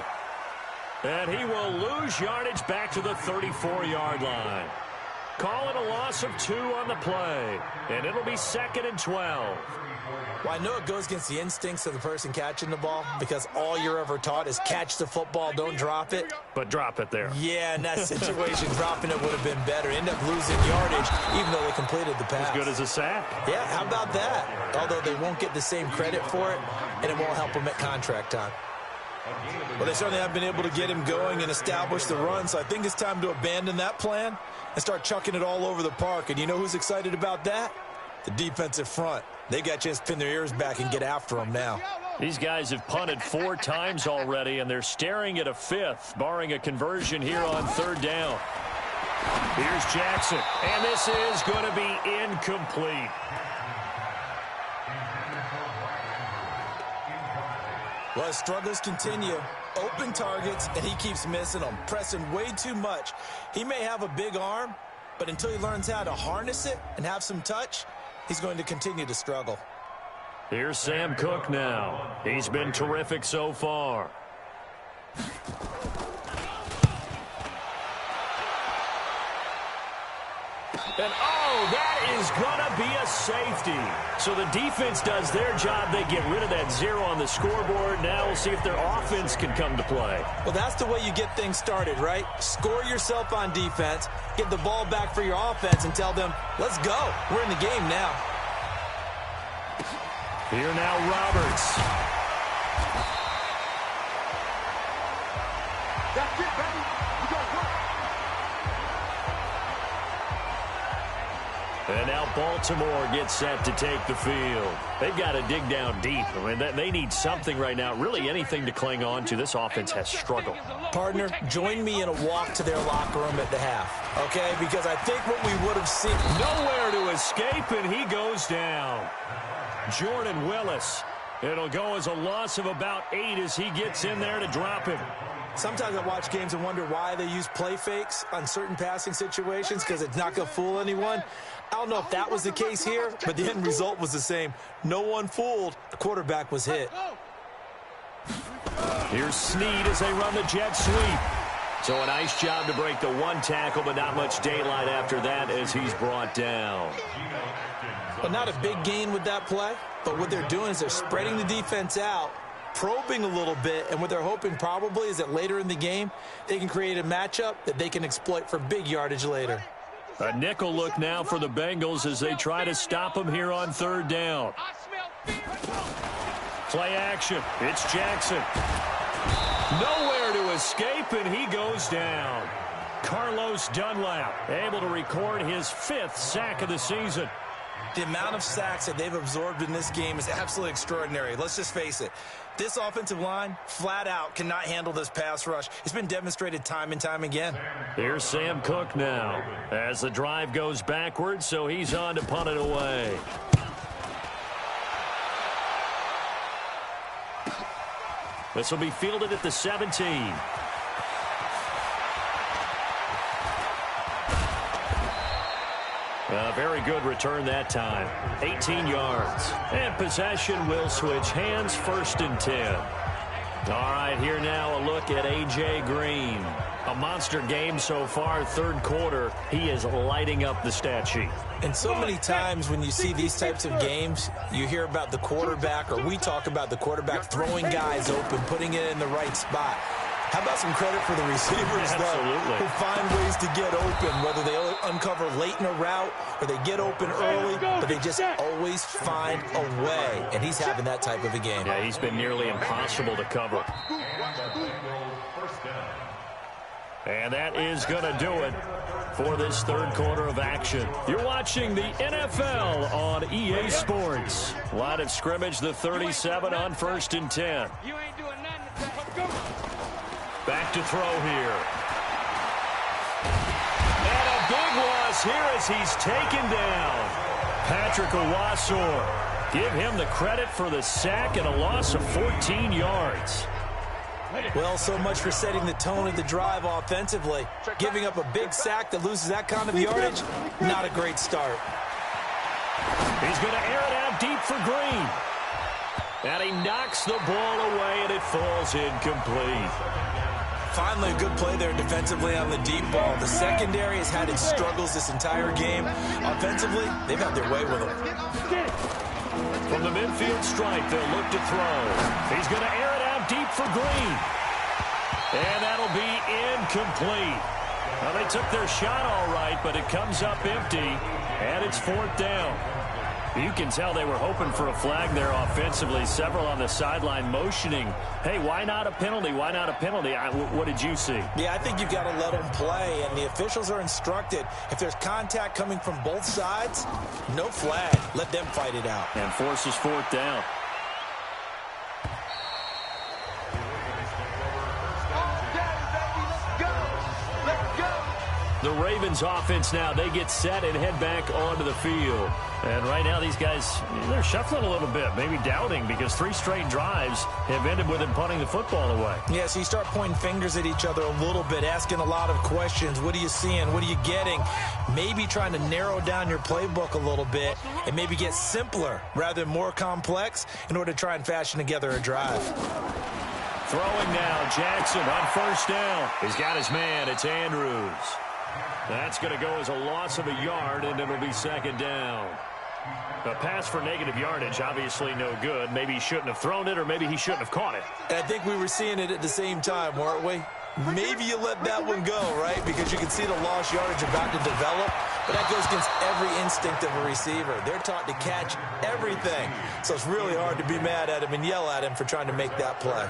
B: And he will lose yardage back to the 34-yard line. Call it a loss of 2 on the play, and it'll be 2nd and 12.
C: Well, I know it goes against the instincts of the person catching the ball, because all you're ever taught is catch the football, don't drop it.
B: But drop it there.
C: Yeah, in that situation, dropping it would have been better. End up losing yardage, even though they completed the pass.
B: As good as a sack.
C: Yeah, how about that? Although they won't get the same credit for it, and it won't help them at contract time. Well, they certainly haven't been able to get him going and establish the run, so I think it's time to abandon that plan and start chucking it all over the park. And you know who's excited about that? The defensive front. They got a chance to pin their ears back and get after them now.
B: These guys have punted 4 times already, and they're staring at a 5th, barring a conversion here on 3rd down. Here's Jackson, and this is going to be incomplete.
C: Well, his struggles continue. Open targets, and he keeps missing them, pressing way too much. He may have a big arm, but until he learns how to harness it and have some touch, he's going to continue to struggle.
B: Here's Sam Cook now. He's been terrific so far. And, oh, that is going to be a safety. So the defense does their job. They get rid of that 0 on the scoreboard. Now we'll see if their offense can come to play.
C: Well, that's the way you get things started, right? Score yourself on defense, get the ball back for your offense, and tell them, let's go. We're in the game now.
B: Here now, Roberts.
E: That's it, baby. We go work.
B: And now Baltimore gets set to take the field. They've got to dig down deep. I mean, they need something right now, really anything to cling on to. This offense has struggled.
C: Partner, join me in a walk to their locker room at the half, okay? Because I think what we would have seen...
B: Nowhere to escape, and he goes down. Jordan Willis. It'll go as a loss of about 8 as he gets in there to drop him.
C: Sometimes I watch games and wonder why they use play fakes on certain passing situations because it's not going to fool anyone. I don't know if that was the case here, but the end result was the same. No one fooled. The quarterback was hit.
B: Here's Snead as they run the jet sweep. So a nice job to break the one tackle, but not much daylight after that as he's brought down.
C: Well, not a big gain with that play, but what they're doing is they're spreading the defense out, probing a little bit, and what they're hoping probably is that later in the game, they can create a matchup that they can exploit for big yardage later.
B: A nickel look now for the Bengals as they try to stop him here on 3rd down. Play action. It's Jackson. Nowhere to escape, and he goes down. Carlos Dunlap able to record his 5th sack of the season.
C: The amount of sacks that they've absorbed in this game is absolutely extraordinary. Let's just face it. This offensive line, flat out, cannot handle this pass rush. It's been demonstrated time and time again.
B: Here's Sam Cook now as the drive goes backwards, so he's on to punt it away. This will be fielded at the 17. A very good return that time. 18 yards. And possession will switch hands, 1st and 10. All right, here now a look at A.J. Green. A monster game so far, 3rd quarter. He is lighting up the stat sheet.
C: And so many times when you see these types of games, you hear about the quarterback, or we talk about the quarterback throwing guys open, putting it in the right spot. How about some credit for the receivers, though, who find ways to get open, whether they uncover late in a route or they get open early, but they just always find a way. And he's having that type of a game.
B: Yeah, he's been nearly impossible to cover. And that is going to do it for this 3rd quarter of action. You're watching the NFL on EA Sports. Line of scrimmage, the 37 on 1st and 10.
E: You ain't doing nothing. Let's go.
B: Back to throw here. And a big loss here as he's taken down. Patrick Owasor. Give him the credit for the sack and a loss of 14 yards.
C: Well, so much for setting the tone of the drive offensively. Giving up a big sack that loses that kind of yardage, not a great start.
B: He's going to air it out deep for Green. And he knocks the ball away, and it falls incomplete.
C: Finally, a good play there defensively on the deep ball. The secondary has had its struggles this entire game. Offensively, they've had their way with them.
B: From the midfield stripe, they'll look to throw. He's going to air it out deep for Green. And that'll be incomplete. Well, they took their shot all right, but it comes up empty, and it's 4th down. You can tell they were hoping for a flag there offensively. Several on the sideline motioning, hey, why not a penalty? Why not a penalty? What did you see?
C: Yeah, I think you've got to let them play, and the officials are instructed. If there's contact coming from both sides, no flag. Let them fight it out.
B: And forces 4th down. The Ravens offense now, they get set and head back onto the field. And right now these guys, they're shuffling a little bit, maybe doubting, because 3 straight drives have ended with them punting the football away.
C: Yeah, so you start pointing fingers at each other a little bit, asking a lot of questions. What are you seeing? What are you getting? Maybe trying to narrow down your playbook a little bit and maybe get simpler rather than more complex in order to try and fashion together a drive.
B: Throwing now, Jackson on 1st down. He's got his man. It's Andrews. That's going to go as a loss of a yard, and it'll be 2nd down. A pass for negative yardage, obviously no good. Maybe he shouldn't have thrown it, or maybe he shouldn't have caught it.
C: And I think we were seeing it at the same time, weren't we? Maybe you let that one go, right? Because you can see the lost yardage about to develop. But that goes against every instinct of a receiver. They're taught to catch everything. So it's really hard to be mad at him and yell at him for trying to make that play.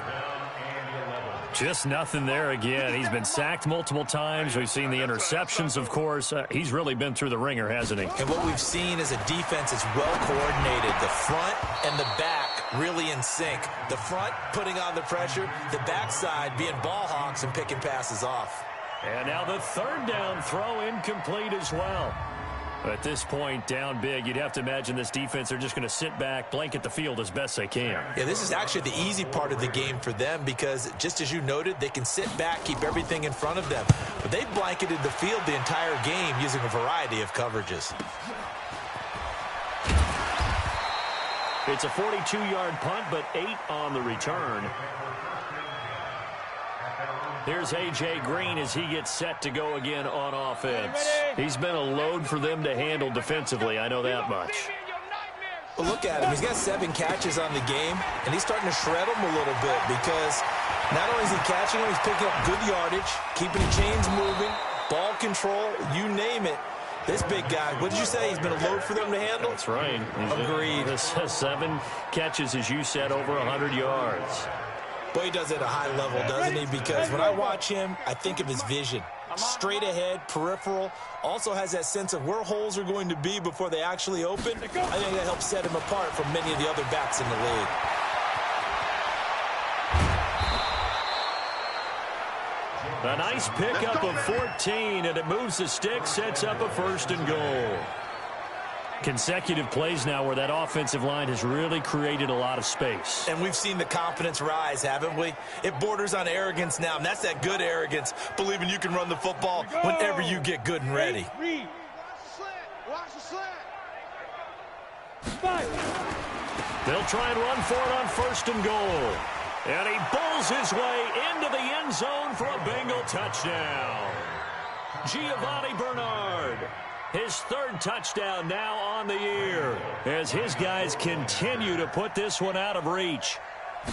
B: Just nothing there again. He's been sacked multiple times. We've seen the interceptions, of course. He's really been through the ringer, hasn't he?
C: And what we've seen is a defense that's well coordinated. The front and the back really in sync. The front putting on the pressure, the backside being ball hawks and picking passes off.
B: And now the third down throw incomplete as well. At this point, down big, you'd have to imagine this defense, they're just going to sit back, blanket the field as best they can.
C: Yeah, this is actually the easy part of the game for them because, just as you noted, they can sit back, keep everything in front of them. But they blanketed the field the entire game using a variety of coverages.
B: It's a 42-yard punt, but 8 on the return. Here's A.J. Green as he gets set to go again on offense. He's been a load for them to handle defensively, I know that much.
C: Well, look at him. He's got 7 catches on the game, and he's starting to shred them a little bit because not only is he catching them, he's picking up good yardage, keeping the chains moving, ball control, you name it. This big guy, what did you say? He's been a load for them to handle?
B: That's right.
C: Agreed.
B: 7 catches, as you said, over 100 yards.
C: Boy, he does it at a high level, doesn't he? Because when I watch him, I think of his vision. Straight ahead, peripheral. Also has that sense of where holes are going to be before they actually open. I think that helps set him apart from many of the other backs in the league.
B: A nice pickup of 14, and it moves the stick, sets up a 1st and goal. Consecutive plays now where that offensive line has really created a lot of space.
C: And we've seen the confidence rise, haven't we? It borders on arrogance now, and that's that good arrogance, believing you can run the football whenever you get good and ready.
E: Watch the slant.
B: They'll try and run for it on 1st and goal. And he bulls his way into the end zone for a Bengal touchdown. Giovanni Bernard. His 3rd touchdown now on the year as his guys continue to put this one out of reach.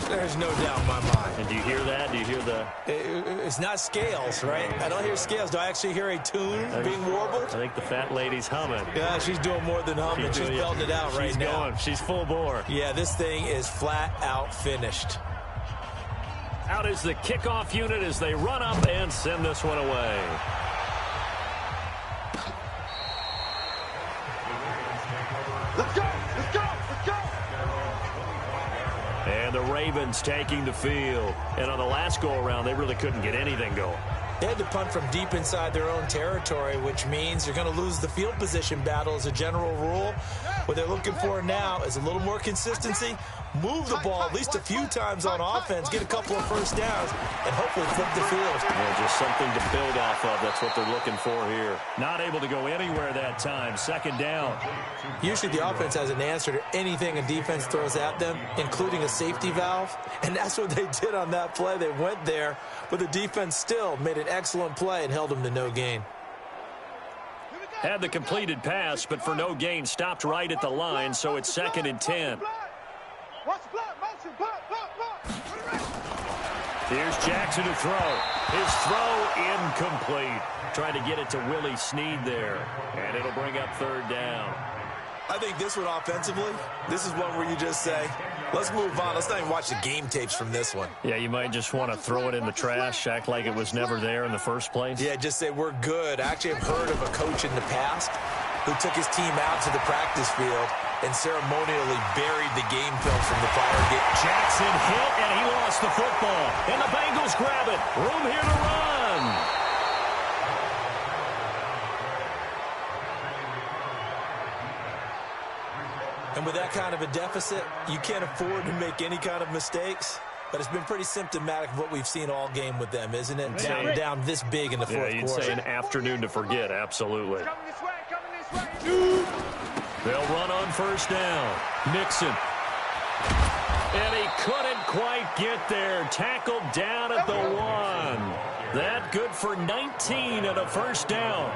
C: There's no doubt in my mind.
B: And do you hear that? Do you hear the...
C: It's not scales, right? I don't hear scales. Do I actually hear a tune being warbled?
B: I think the fat lady's humming.
C: Yeah, she's doing more than humming. She's belting it out right now.
B: She's full bore.
C: Yeah, this thing is flat out finished.
B: Out is the kickoff unit as they run up and send this one away.
E: Let's go! Let's go! Let's go!
B: And the Ravens taking the field. And on the last go-around, they really couldn't get anything going.
C: They had to punt from deep inside their own territory, which means you're going to lose the field position battle as a general rule. What they're looking for now is a little more consistency, move the ball at least a few times on offense, get a couple of 1st downs, and hopefully flip the field.
B: Yeah, just something to build off of. That's what they're looking for here. Not able to go anywhere that time. 2nd down.
C: Usually the offense has an answer to anything a defense throws at them, including a safety valve, and that's what they did on that play. They went there, but the defense still made an excellent play and held them to no gain.
B: Had the completed pass, but for no gain, stopped right at the line, so it's 2nd and 10. Here's Jackson to throw. His throw incomplete. Trying to get it to Willie Snead there, and it'll bring up 3rd down.
C: I think this one offensively, this is one where you just say, let's move on. Let's not even watch the game tapes from this one.
B: Yeah, you might just want to throw it in the trash, act like it was never there in the first place.
C: Yeah, just say we're good. I actually have heard of a coach in the past who took his team out to the practice field and ceremonially buried the game film from the prior game.
B: Jackson hit, and he lost the football. And the Bengals grab it. Room here to run.
C: And with that kind of a deficit, you can't afford to make any kind of mistakes. But it's been pretty symptomatic of what we've seen all game with them, isn't it? Down this big in the fourth quarter.
B: You'd say an afternoon to forget, absolutely. They'll run on 1st down. Nixon. And he couldn't quite get there. Tackled down at the 1. That good for 19 and a 1st down.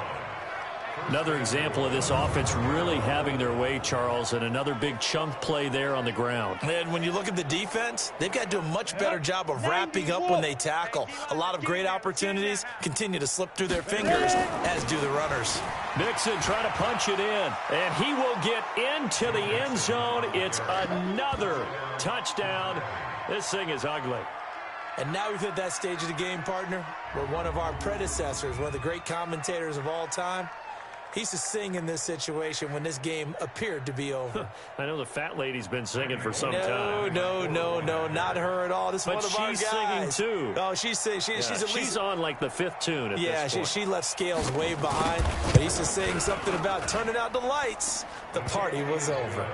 B: Another example of this offense really having their way, Charles, and another big chunk play there on the ground.
C: And when you look at the defense, they've got to do a much better job of wrapping up when they tackle. A lot of great opportunities continue to slip through their fingers, as do the runners.
B: Mixon trying to punch it in, and he will get into the end zone. It's another touchdown. This thing is ugly.
C: And now we've hit that stage of the game, partner, where one of our predecessors, one of the great commentators of all time, he used to sing in this situation when this game appeared to be over.
B: I know the fat lady's been singing for some time.
C: No, not her at all. This is one of our guys.
B: But she's singing too.
C: Oh, she's at least...
B: She's on like the 5th tune at this point.
C: She left Scales way behind. But he used to sing something about turning out the lights. The party was over.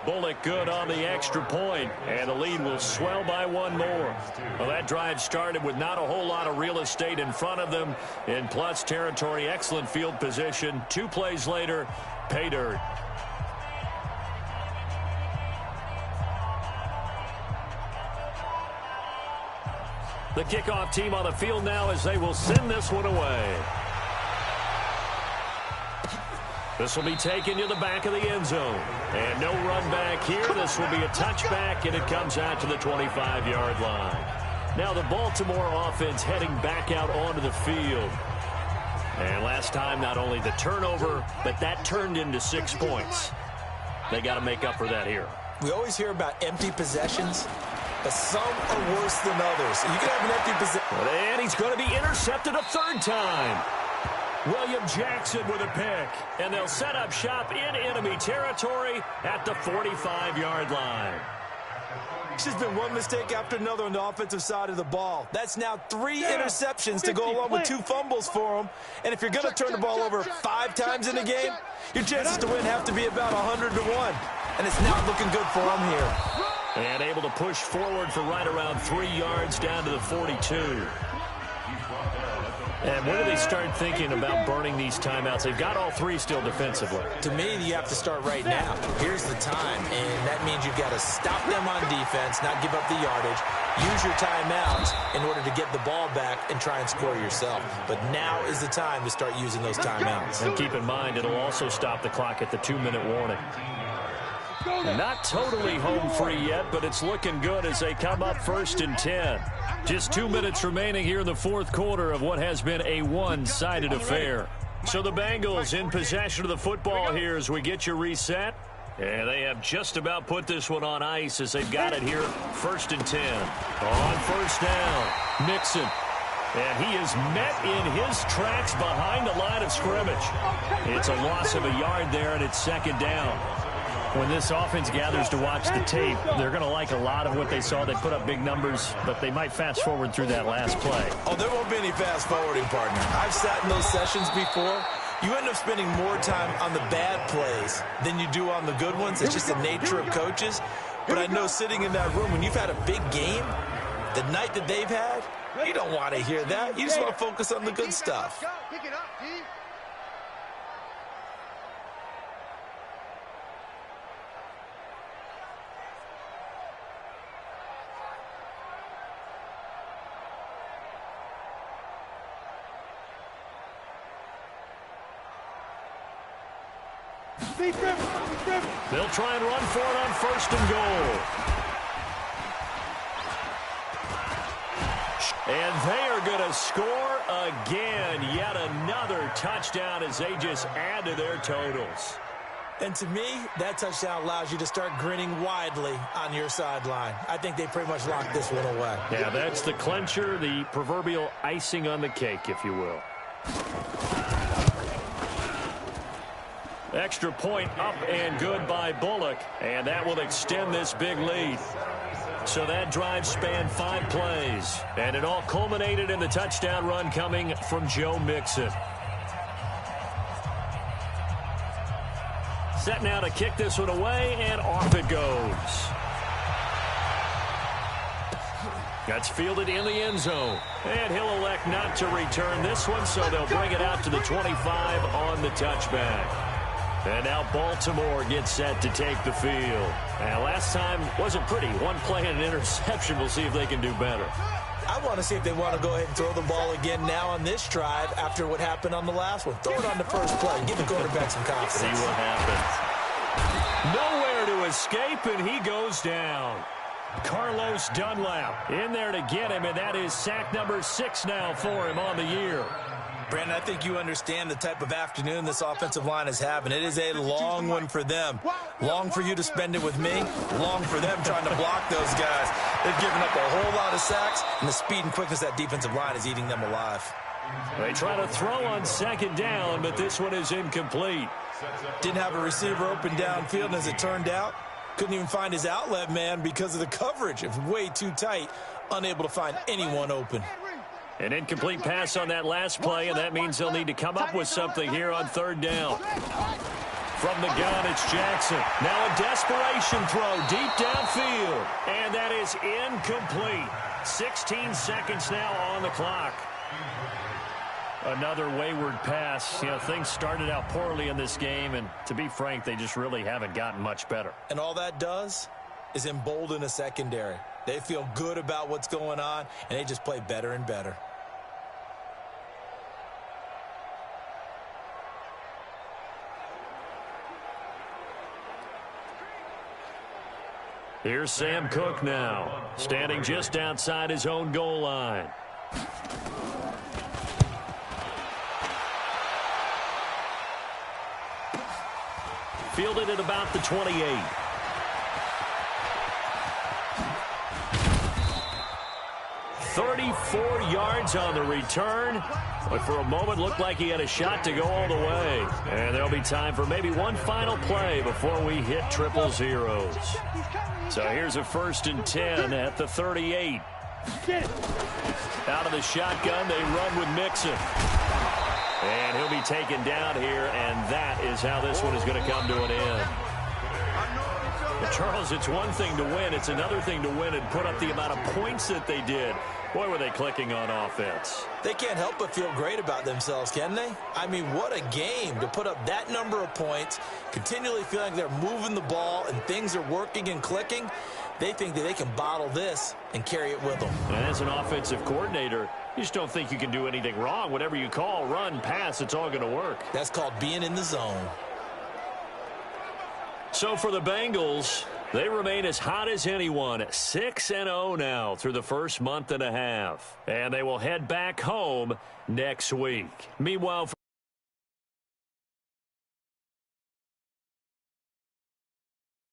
B: Bullock good on the extra point, and the lead will swell by one more. Well, that drive started with not a whole lot of real estate in front of them. In plus territory, excellent field position. 2 plays later, pay dirt. The kickoff team on the field now as they will send this one away. This will be taken to the back of the end zone. And no run back here. This will be a touchback, and it comes out to the 25-yard line. Now the Baltimore offense heading back out onto the field. And last time, not only the turnover, but that turned into 6 points. They got to make up for that here.
C: We always hear about empty possessions, but some are worse than others. You can have an empty possession.
B: And he's going to be intercepted a 3rd time. William Jackson with a pick, and they'll set up shop in enemy territory at the 45-yard line.
C: It's just been one mistake after another on the offensive side of the ball. That's now 3 interceptions to go along with 2 fumbles for them. And if you're going to turn the ball over 5 times in a game, your chances to win have to be about 100 to 1. And it's not looking good for them here.
B: And able to push forward for right around 3 yards down to the 42. And when do they start thinking about burning these timeouts? They've got all 3 still defensively.
C: To me, you have to start right now. Here's the time, and that means you've got to stop them on defense, not give up the yardage, use your timeouts in order to get the ball back and try and score yourself. But now is the time to start using those timeouts.
B: And keep in mind, it'll also stop the clock at the 2-minute warning. Not totally home free yet, but it's looking good as they come up 1st and 10. Just 2 minutes remaining here in the 4th quarter of what has been a one-sided affair. So the Bengals in possession of the football here as we get you reset. And they have just about put this one on ice as they've got it here 1st and 10. On 1st down, Mixon. And he is met in his tracks behind the line of scrimmage. It's a loss of a yard there, and it's 2nd down. When this offense gathers to watch the tape, they're going to like a lot of what they saw. They put up big numbers, but they might fast forward through that last play.
C: Oh, there won't be any fast forwarding, partner. I've sat in those sessions before. You end up spending more time on the bad plays than you do on the good ones. It's just the nature of coaches. But I know sitting in that room, when you've had a big game, the night that they've had, you don't want to hear that. You just want to focus on the good stuff.
E: Pick it up, D.
B: They'll try and run for it on 1st and goal. And they are going to score again. Yet another touchdown as they just add to their totals.
C: And to me, that touchdown allows you to start grinning widely on your sideline. I think they pretty much locked this one away.
B: Yeah, that's the clincher, the proverbial icing on the cake, if you will. Extra point up and good by Bullock, and that will extend this big lead. So that drive spanned 5 plays, and it all culminated in the touchdown run coming from Joe Mixon. Set now to kick this one away, and off it goes. That's fielded in the end zone, and he'll elect not to return this one, so they'll bring it out to the 25 on the touchback. And now Baltimore gets set to take the field. And last time wasn't pretty. 1 play and an interception. We'll see if they can do better.
C: I want to see if they want to go ahead and throw the ball again now on this drive after what happened on the last one. Throw it on the first play. Give the quarterback some confidence.
B: See what happens. Nowhere to escape, and he goes down. Carlos Dunlap in there to get him, and that is sack number 6 now for him on the year.
C: Brandon, I think you understand the type of afternoon this offensive line is having. It is a long one for them. Long for you to spend it with me. Long for them trying to block those guys. They've given up a whole lot of sacks, and the speed and quickness of that defensive line is eating them alive.
B: They try to throw on second down, but this one is incomplete.
C: Didn't have a receiver open downfield, and as it turned out, couldn't even find his outlet man because of the coverage. It was way too tight, unable to find anyone open.
B: An incomplete pass on that last play, and that means they'll need to come up with something here on third down. From the gun, it's Jackson. Now a desperation throw deep downfield, and that is incomplete. 16 seconds now on the clock. Another wayward pass. You know, things started out poorly in this game, and to be frank, they just really haven't gotten much better.
C: And all that does is embolden a secondary. They feel good about what's going on, and they just play better and better.
B: Here's Sam Cook now, standing just outside his own goal line. Fielded at about the 28. "34 yards on the return, but for a moment looked like he had a shot to go all the way. And there'll be time for maybe one final play before we hit triple zeros. So here's a 1st and 10 at the 38. Out of the shotgun, they run with Mixon. And he'll be taken down here, and that is how this one is going to come to an end. Well, Charles, it's one thing to win. It's another thing to win and put up the amount of points that they did. Boy, were they clicking on offense.
C: They can't help but feel great about themselves, can they? I mean, what a game to put up that number of points, continually feeling they're moving the ball and things are working and clicking. They think that they can bottle this and carry it with them.
B: And as an offensive coordinator, you just don't think you can do anything wrong. Whatever you call, run, pass, it's all going to work.
C: That's called being in the zone.
B: So for the Bengals, they remain as hot as anyone, 6-0 now through the first month and a half. And they will head back home next week. Meanwhile,